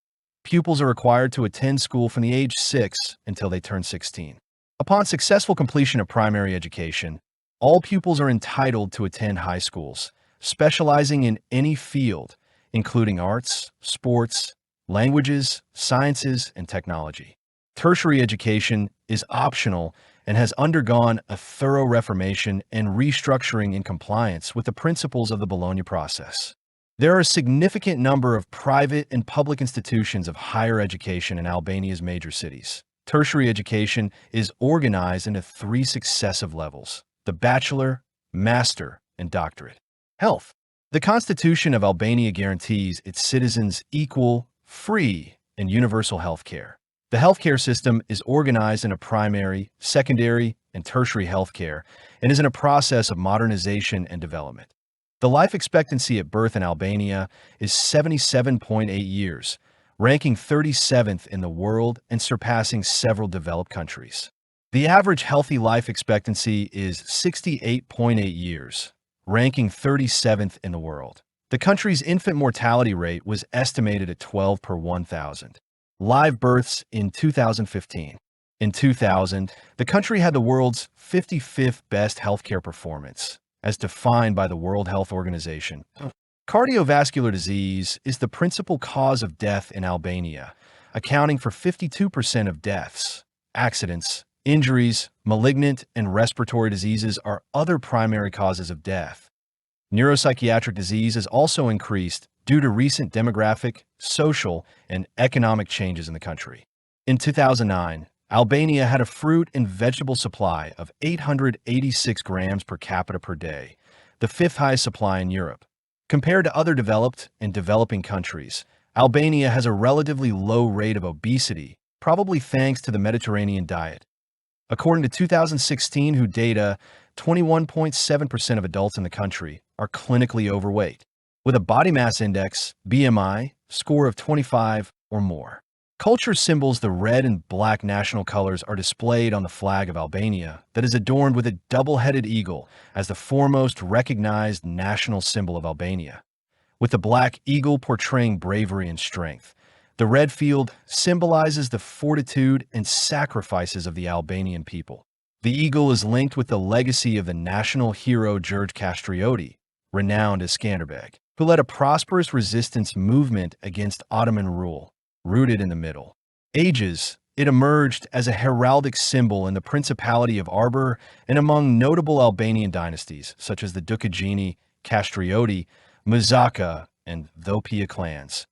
Speaker 1: Pupils are required to attend school from the age 6 until they turn 16. Upon successful completion of primary education, all pupils are entitled to attend high schools, specializing in any field, including arts, sports, languages, sciences, and technology. Tertiary education is optional and has undergone a thorough reformation and restructuring in compliance with the principles of the Bologna process. There are a significant number of private and public institutions of higher education in Albania's major cities. Tertiary education is organized into 3 successive levels: the bachelor, master, and doctorate. Health. The Constitution of Albania guarantees its citizens equal, free, and universal health care. The healthcare system is organized into primary, secondary, and tertiary healthcare and is in a process of modernization and development. The life expectancy at birth in Albania is 77.8 years, ranking 37th in the world and surpassing several developed countries. The average healthy life expectancy is 68.8 years, ranking 37th in the world. The country's infant mortality rate was estimated at 12 per 1,000 live births in 2015. In 2000, the country had the world's 55th best healthcare performance, as defined by the World Health Organization. Cardiovascular disease is the principal cause of death in Albania, accounting for 52% of deaths. Accidents, injuries, malignant and respiratory diseases are other primary causes of death. Neuropsychiatric disease has also increased due to recent demographic, social, and economic changes in the country. In 2009, Albania had a fruit and vegetable supply of 886 grams per capita per day, the 5th highest supply in Europe. Compared to other developed and developing countries, Albania has a relatively low rate of obesity, probably thanks to the Mediterranean diet. According to 2016 WHO data, 21.7% of adults in the country are clinically overweight, with a body mass index, BMI, score of 25 or more. Culture symbols, the red and black national colors, are displayed on the flag of Albania that is adorned with a double-headed eagle as the foremost recognized national symbol of Albania. With the black eagle portraying bravery and strength, the red field symbolizes the fortitude and sacrifices of the Albanian people. The eagle is linked with the legacy of the national hero George Castrioti, renowned as Skanderbeg, who led a prosperous resistance movement against Ottoman rule, rooted in the Middle Ages. It emerged as a heraldic symbol in the Principality of Arbor and among notable Albanian dynasties such as the Dukagini, Castrioti, Muzaka, and Thopia clans.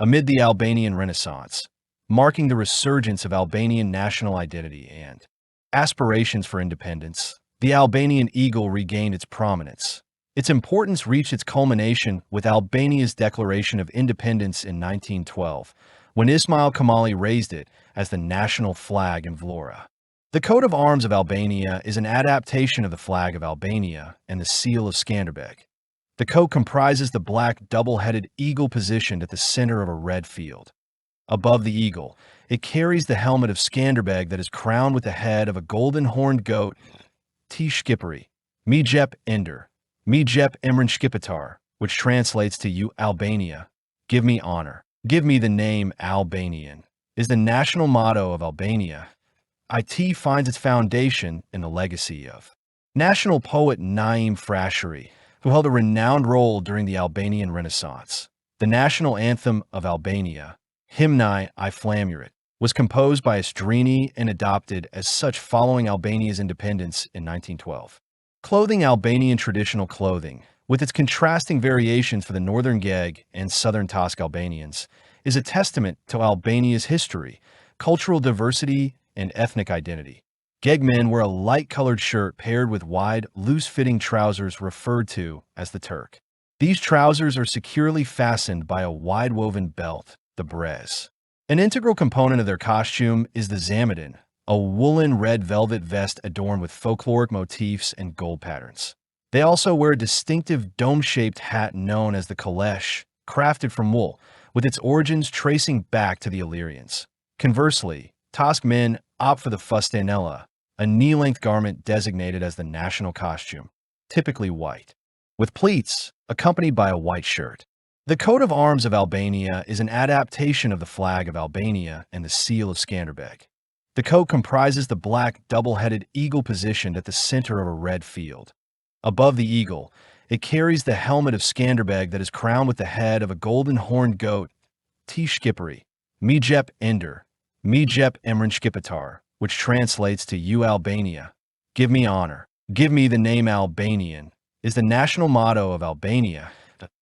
Speaker 1: Amid the Albanian Renaissance, marking the resurgence of Albanian national identity and aspirations for independence, the Albanian eagle regained its prominence. Its importance reached its culmination with Albania's declaration of independence in 1912, when Ismail Kamali raised it as the national flag in Vlora. The coat of arms of Albania is an adaptation of the flag of Albania and the seal of Skanderbeg. The coat comprises the black double-headed eagle positioned at the center of a red field. Above the eagle, it carries the helmet of Skanderbeg that is crowned with the head of a golden-horned goat, T. Skippery, Mi Jep Ender, Mi Jep Emrin Skipitar, which translates to "You Albania, give me honor." Give me the name Albanian. is the national motto of Albania. It finds its foundation in the legacy of national poet Naim Frashëri, who held a renowned role during the Albanian Renaissance. The national anthem of Albania, Hymni I Flamurit, was composed by Astrini and adopted as such following Albania's independence in 1912. Clothing Albanian traditional clothing, with its contrasting variations for the northern Geg and southern Tosk Albanians, is a testament to Albania's history, cultural diversity, and ethnic identity. Geg men wear a light-colored shirt paired with wide, loose-fitting trousers referred to as the Turk. These trousers are securely fastened by a wide-woven belt, the brez. An integral component of their costume is the zamadin, a woolen red velvet vest adorned with folkloric motifs and gold patterns. They also wear a distinctive dome-shaped hat known as the kalesh, crafted from wool, with its origins tracing back to the Illyrians. Conversely, Tosk men opt for the fustanella, a knee-length garment designated as the national costume, typically white, with pleats accompanied by a white shirt. The coat of arms of Albania is an adaptation of the flag of Albania and the seal of Skanderbeg. The coat comprises the black double-headed eagle positioned at the center of a red field. Above the eagle, it carries the helmet of Skanderbeg that is crowned with the head of a golden-horned goat, T-Skippery, Mijep Ender, Mijep Emrin Skipitar, which translates to "You Albania, give me honor, give me the name Albanian," is the national motto of Albania.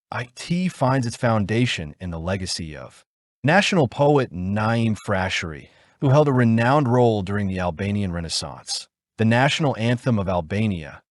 Speaker 1: It finds its foundation in the legacy of national poet Naim Frashëri, who held a renowned role during the Albanian Renaissance. The national anthem of Albania,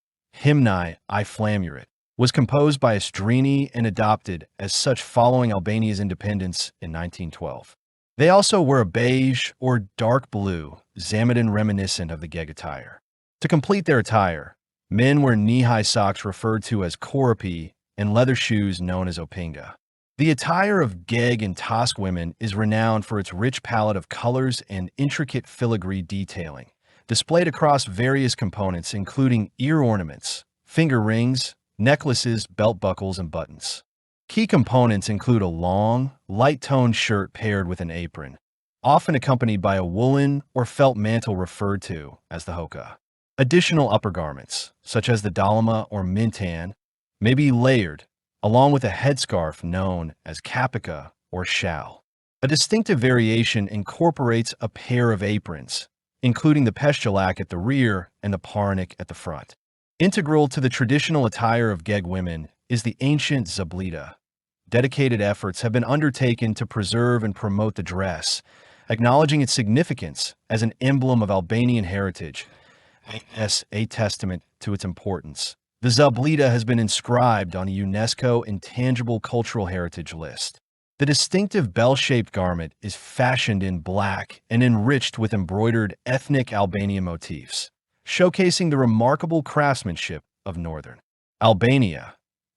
Speaker 1: Hymni I Flamurit, was composed by Astrini and adopted as such following Albania's independence in 1912. They also wear a beige or dark blue zamadin reminiscent of the Geg attire. To complete their attire, men wear knee-high socks referred to as korapi and leather shoes known as opinga. The attire of Geg and Tosk women is renowned for its rich palette of colors and intricate filigree detailing, displayed across various components including ear ornaments, finger rings, necklaces, belt buckles, and buttons. Key components include a long, light-toned shirt paired with an apron, often accompanied by a woolen or felt mantle referred to as the hoka. Additional upper garments, such as the dalama or mintan, may be layered, along with a headscarf known as kapika or shal. A distinctive variation incorporates a pair of aprons, including the peshjalak at the rear and the paranik at the front. Integral to the traditional attire of Geg women is the ancient zablita. Dedicated efforts have been undertaken to preserve and promote the dress, acknowledging its significance as an emblem of Albanian heritage, as a testament to its importance. The zablita has been inscribed on the UNESCO Intangible Cultural Heritage List. The distinctive bell-shaped garment is fashioned in black and enriched with embroidered ethnic Albanian motifs, showcasing the remarkable craftsmanship of northern Albania.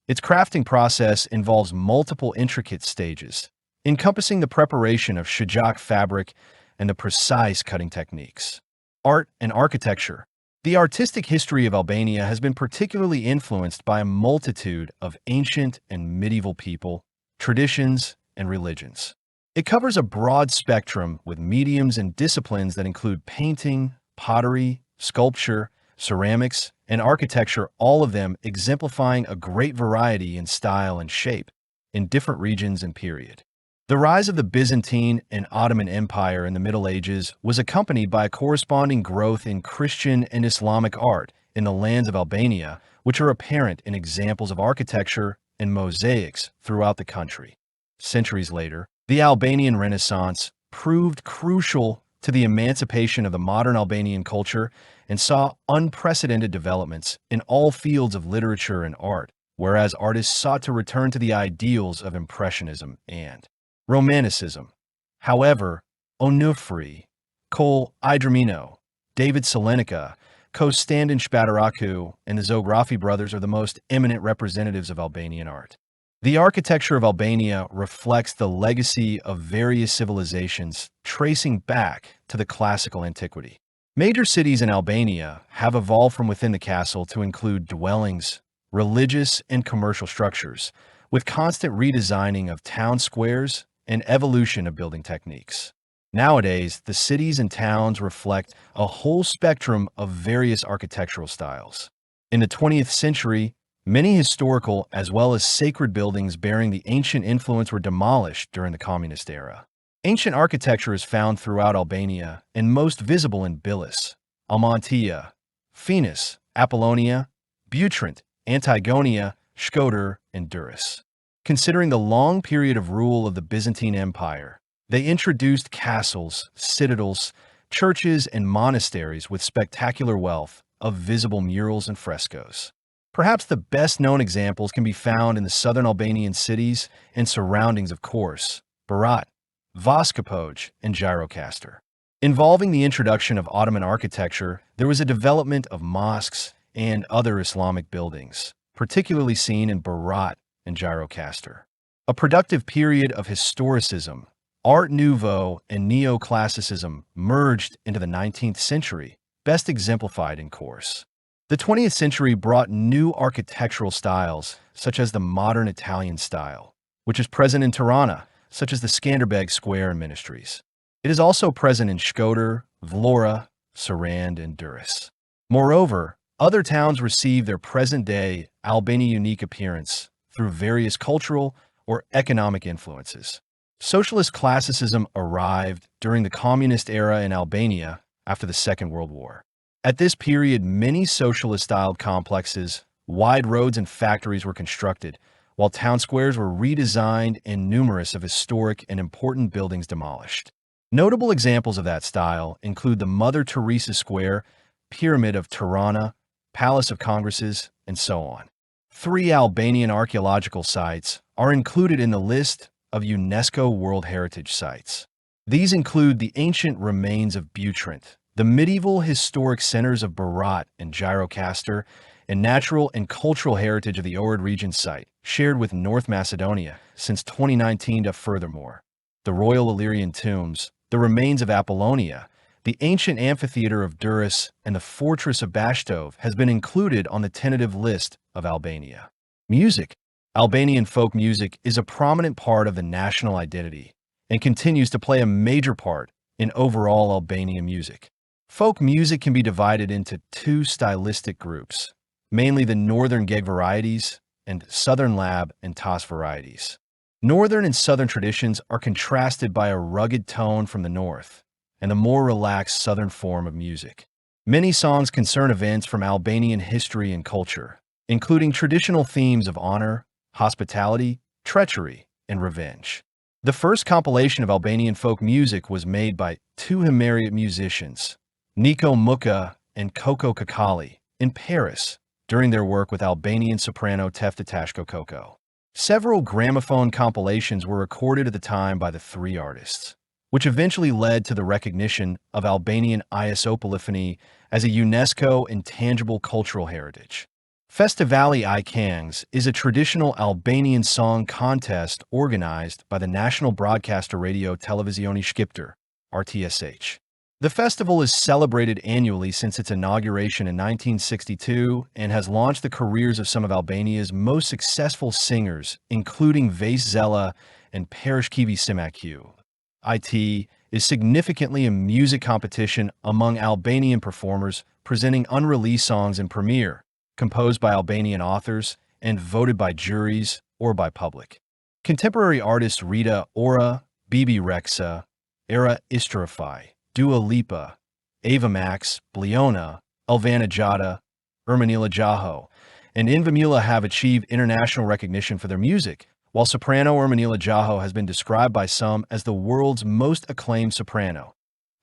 Speaker 1: Its crafting process involves multiple intricate stages, encompassing the preparation of shajak fabric and the precise cutting techniques. Art and architecture. The artistic history of Albania has been particularly influenced by a multitude of ancient and medieval people, traditions, and religions. It covers a broad spectrum with mediums and disciplines that include painting, pottery, sculpture, ceramics, and architecture, all of them exemplifying a great variety in style and shape in different regions and period. The rise of the Byzantine and Ottoman Empire in the Middle Ages was accompanied by a corresponding growth in Christian and Islamic art in the lands of Albania, which are apparent in examples of architecture and mosaics throughout the country. Centuries later, the Albanian Renaissance proved crucial to the emancipation of the modern Albanian culture and saw unprecedented developments in all fields of literature and art, whereas artists sought to return to the ideals of Impressionism and Romanticism. However, Onufri, Cole Idramino, David Salenica, Konstantin Shpataraku, and the Zografi brothers are the most eminent representatives of Albanian art. The architecture of Albania reflects the legacy of various civilizations tracing back to the classical antiquity. Major cities in Albania have evolved from within the castle to include dwellings, religious and commercial structures, with constant redesigning of town squares and evolution of building techniques. Nowadays, the cities and towns reflect a whole spectrum of various architectural styles. In the 20th century, many historical as well as sacred buildings bearing the ancient influence were demolished during the communist era. Ancient architecture is found throughout Albania and most visible in Bilis, Almantia, Phoenix, Apollonia, Butrint, Antigonia, Shkodër, and Durrës. Considering the long period of rule of the Byzantine Empire, they introduced castles, citadels, churches, and monasteries with spectacular wealth of visible murals and frescoes. Perhaps the best-known examples can be found in the southern Albanian cities and surroundings, of course, Berat, Voskapoj, and Gjirokastër. Involving the introduction of Ottoman architecture, there was a development of mosques and other Islamic buildings, particularly seen in Berat and Gjirokastër. A productive period of historicism, Art Nouveau, and neoclassicism merged into the 19th century, best exemplified in Kors. The 20th century brought new architectural styles, such as the modern Italian style, which is present in Tirana, such as the Skanderbeg Square and Ministries. It is also present in Shkodër, Vlora, Sarand, and Durrës. Moreover, other towns receive their present-day Albania unique appearance through various cultural or economic influences. Socialist classicism arrived during the communist era in Albania after the Second World War. At this period, many socialist-styled complexes, wide roads, and factories were constructed, while town squares were redesigned and numerous of historic and important buildings demolished. Notable examples of that style include the Mother Teresa Square, Pyramid of Tirana, Palace of Congresses, and so on. 3 Albanian archaeological sites are included in the list of UNESCO World Heritage Sites. These include the ancient remains of Butrint, the medieval historic centers of Berat and Gjirokastër, and natural and cultural heritage of the Ohrid region site, shared with North Macedonia since 2019. Furthermore, the Royal Illyrian tombs, the remains of Apollonia, the ancient amphitheater of Durrës, and the fortress of Bashtov has been included on the tentative list of Albania. Music. Albanian folk music is a prominent part of the national identity and continues to play a major part in overall Albanian music. Folk music can be divided into 2 stylistic groups, mainly the Northern Geg varieties and Southern Lab and Tas varieties. Northern and Southern traditions are contrasted by a rugged tone from the North and the more relaxed Southern form of music. Many songs concern events from Albanian history and culture, including traditional themes of honor, hospitality, treachery, and revenge. The first compilation of Albanian folk music was made by 2 Himeriot musicians, Niko Muka and Koko Kakali, in Paris during their work with Albanian soprano Tefta Tashko Koko. Several gramophone compilations were recorded at the time by the 3 artists, which eventually led to the recognition of Albanian ISO polyphony as a UNESCO intangible cultural heritage. Festivali I Kangs is a traditional Albanian song contest organized by the National Broadcaster Radio Televizioni Shqiptar, RTSH. The festival is celebrated annually since its inauguration in 1962 and has launched the careers of some of Albania's most successful singers, including Vase Zella and Parashkivi Simakju. IT is significantly a music competition among Albanian performers presenting unreleased songs in premiere, composed by Albanian authors and voted by juries or by public. Contemporary artists Rita Ora, Bibi Rexha, Era Istrafai, Dua Lipa, Ava Max, Bliona, Elvana Jada, Ermanila Jaho, and Invamila have achieved international recognition for their music, while soprano Ermanila Jaho has been described by some as the world's most acclaimed soprano.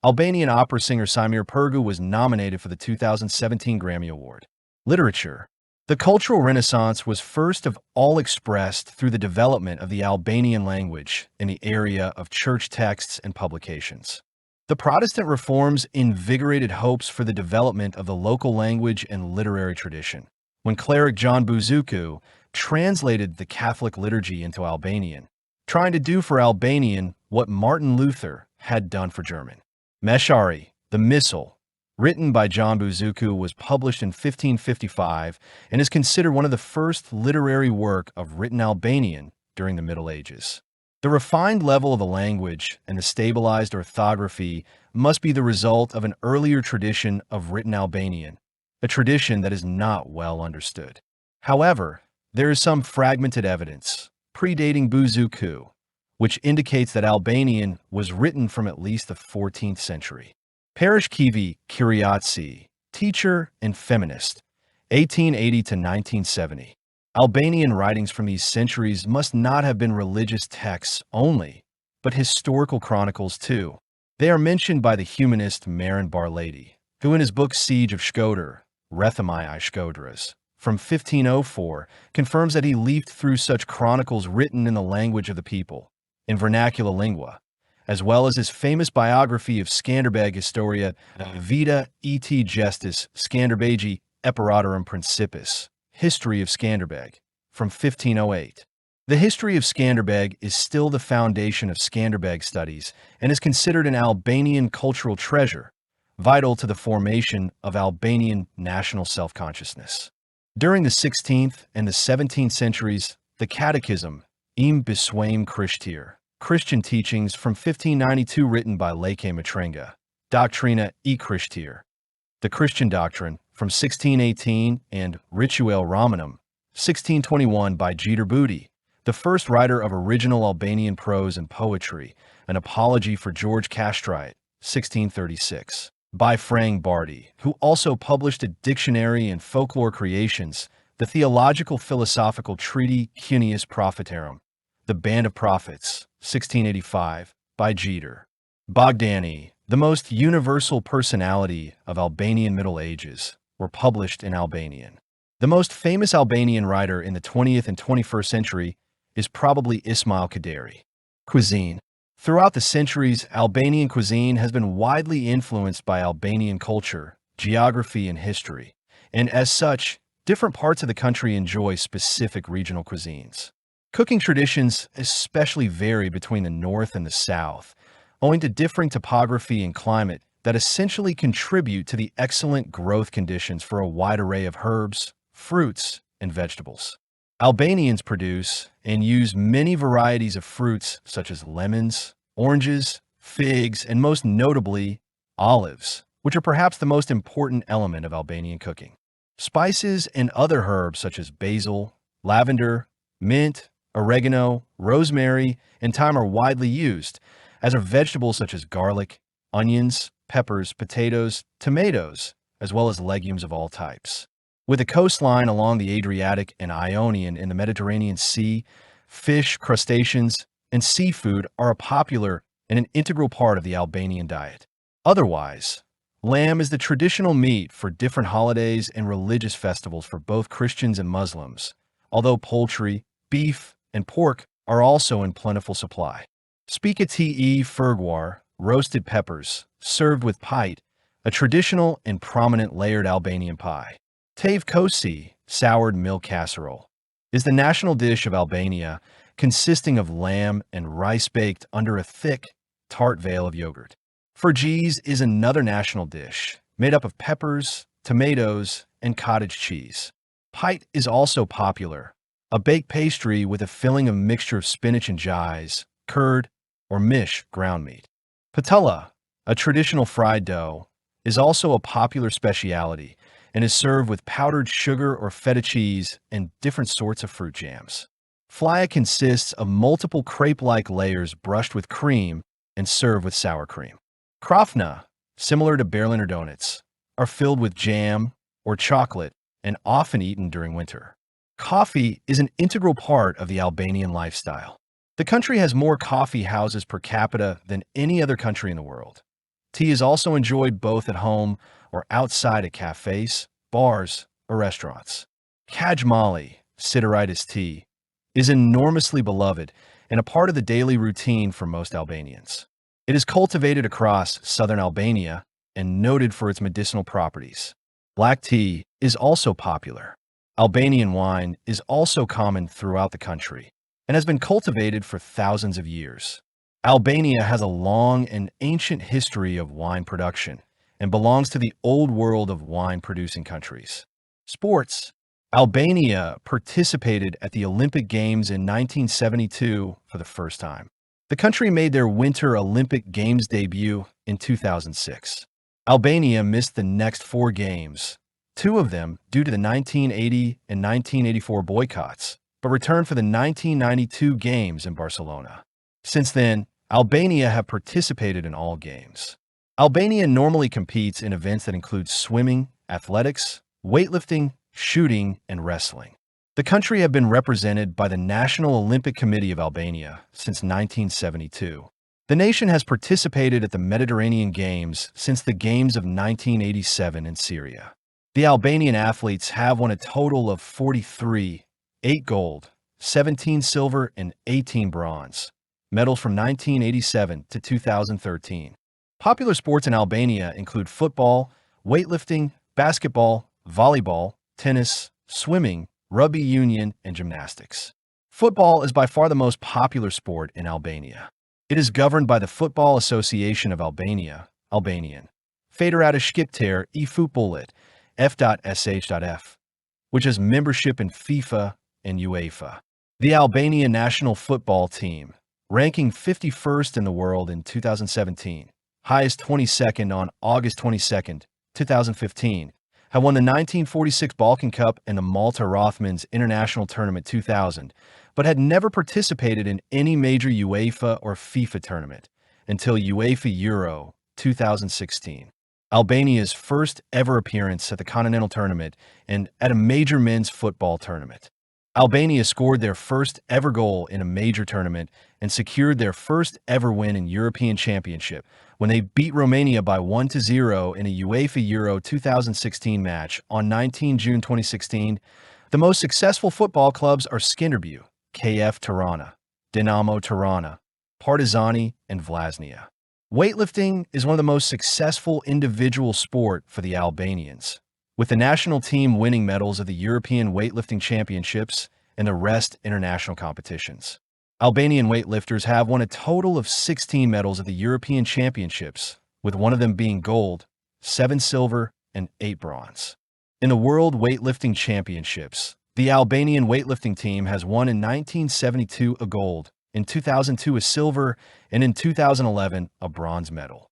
Speaker 1: Albanian opera singer Samir Pergu was nominated for the 2017 Grammy Award. Literature. The cultural renaissance was first of all expressed through the development of the Albanian language in the area of church texts and publications. The Protestant reforms invigorated hopes for the development of the local language and literary tradition. When cleric John Buzuku translated the Catholic liturgy into Albanian, trying to do for Albanian what Martin Luther had done for German. Meshari, the Missal, written by John Buzuku, was published in 1555 and is considered one of the first literary work of written Albanian during the Middle Ages. The refined level of the language and the stabilized orthography must be the result of an earlier tradition of written Albanian, a tradition that is not well understood. However, there is some fragmented evidence, predating Buzuku, which indicates that Albanian was written from at least the 14th century. Parashkivi Kiriatsi, teacher and feminist, 1880 to 1970. Albanian writings from these centuries must not have been religious texts only, but historical chronicles too. They are mentioned by the humanist Marin Barlady, who in his book Siege of Shkodër, Rethemi I Shkodrës, from 1504, confirms that he leafed through such chronicles written in the language of the people, in vernacular lingua, as well as his famous biography of Skanderbeg Historia Vita et Gestis Skanderbegi Eperatorum Principis, History of Skanderbeg, from 1508. The history of Skanderbeg is still the foundation of Skanderbeg studies and is considered an Albanian cultural treasure, vital to the formation of Albanian national self-consciousness. During the 16th and the 17th centuries, the Catechism, Im Biswaim Christir, Christian teachings from 1592 written by Leke Matrenga, Doctrina e Christir, the Christian doctrine from 1618, and Rituale Romanum, 1621 by Jeter Booty, the first writer of original Albanian prose and poetry, an apology for George Castrite, 1636, by Frang Bardi, who also published a dictionary and folklore creations, the theological philosophical treaty Cunius Prophetarum, the Band of Prophets, 1685, by Jeter. Bogdani, the most universal personality of Albanian Middle Ages, were published in Albanian. The most famous Albanian writer in the 20th and 21st century is probably Ismail Kaderi. Cuisine. Throughout the centuries, Albanian cuisine has been widely influenced by Albanian culture, geography, and history, and as such, different parts of the country enjoy specific regional cuisines. Cooking traditions especially vary between the north and the south, owing to differing topography and climate that essentially contribute to the excellent growth conditions for a wide array of herbs, fruits, and vegetables. Albanians produce and use many varieties of fruits such as lemons, oranges, figs, and most notably, olives, which are perhaps the most important element of Albanian cooking. Spices and other herbs such as basil, lavender, mint, oregano, rosemary, and thyme are widely used, as are vegetables such as garlic, onions, peppers, potatoes, tomatoes, as well as legumes of all types. With a coastline along the Adriatic and Ionian in the Mediterranean Sea, fish, crustaceans, and seafood are a popular and an integral part of the Albanian diet. Otherwise, lamb is the traditional meat for different holidays and religious festivals for both Christians and Muslims, although poultry, beef, and pork are also in plentiful supply. Spikati ferguar, roasted peppers, served with pite, a traditional and prominent layered Albanian pie. Tave kosi, soured milk casserole, is the national dish of Albania, consisting of lamb and rice baked under a thick, tart veil of yogurt. Fergees is another national dish, made up of peppers, tomatoes, and cottage cheese. Pite is also popular, a baked pastry with a filling of mixture of spinach and gyes, curd, or mish ground meat. Patella, a traditional fried dough, is also a popular specialty and is served with powdered sugar or feta cheese and different sorts of fruit jams. Flya consists of multiple crepe-like layers brushed with cream and served with sour cream. Krafna, similar to Berliner donuts, are filled with jam or chocolate and often eaten during winter. Coffee is an integral part of the Albanian lifestyle. The country has more coffee houses per capita than any other country in the world. Tea is also enjoyed both at home or outside at cafes, bars, or restaurants. Kajmali, sideritis tea, is enormously beloved and a part of the daily routine for most Albanians. It is cultivated across southern Albania and noted for its medicinal properties. Black tea is also popular. Albanian wine is also common throughout the country and has been cultivated for thousands of years. Albania has a long and ancient history of wine production and belongs to the old world of wine-producing countries. Sports. Albania participated at the Olympic Games in 1972 for the first time. The country made their Winter Olympic Games debut in 2006. Albania missed the next four games, two of them due to the 1980 and 1984 boycotts, but returned for the 1992 Games in Barcelona. Since then, Albania have participated in all games. Albania normally competes in events that include swimming, athletics, weightlifting, shooting, and wrestling. The country have been represented by the National Olympic Committee of Albania since 1972. The nation has participated at the Mediterranean Games since the Games of 1987 in Syria. The Albanian athletes have won a total of 43, 8 gold, 17 silver, and 18 bronze medals from 1987 to 2013. Popular sports in Albania include football, weightlifting, basketball, volleyball, tennis, swimming, rugby union, and gymnastics. Football is by far the most popular sport in Albania. It is governed by the Football Association of Albania, Albanian, Federatishkipter I Futbollit, F.sh.f, which has membership in FIFA and UEFA. The Albania national football team, ranking 51st in the world in 2017, highest 22nd on August 22, 2015, have won the 1946 Balkan Cup and the Malta Rothmans International Tournament 2000, but had never participated in any major UEFA or FIFA tournament until UEFA Euro 2016. Albania's first ever appearance at the Continental Tournament and at a major men's football tournament. Albania scored their first ever goal in a major tournament and secured their first ever win in European Championship when they beat Romania by 1-0 in a UEFA Euro 2016 match on 19 June 2016. The most successful football clubs are Skenderbeu, KF Tirana, Dinamo Tirana, Partizani, and Vllaznia. Weightlifting is one of the most successful individual sport for the Albanians, with the national team winning medals of the European Weightlifting Championships and the rest international competitions. Albanian weightlifters have won a total of 16 medals at the European Championships, with one of them being gold, 7 silver, and 8 bronze. In the World Weightlifting Championships, the Albanian weightlifting team has won in 1972 a gold, in 2002 a silver, and in 2011 a bronze medal.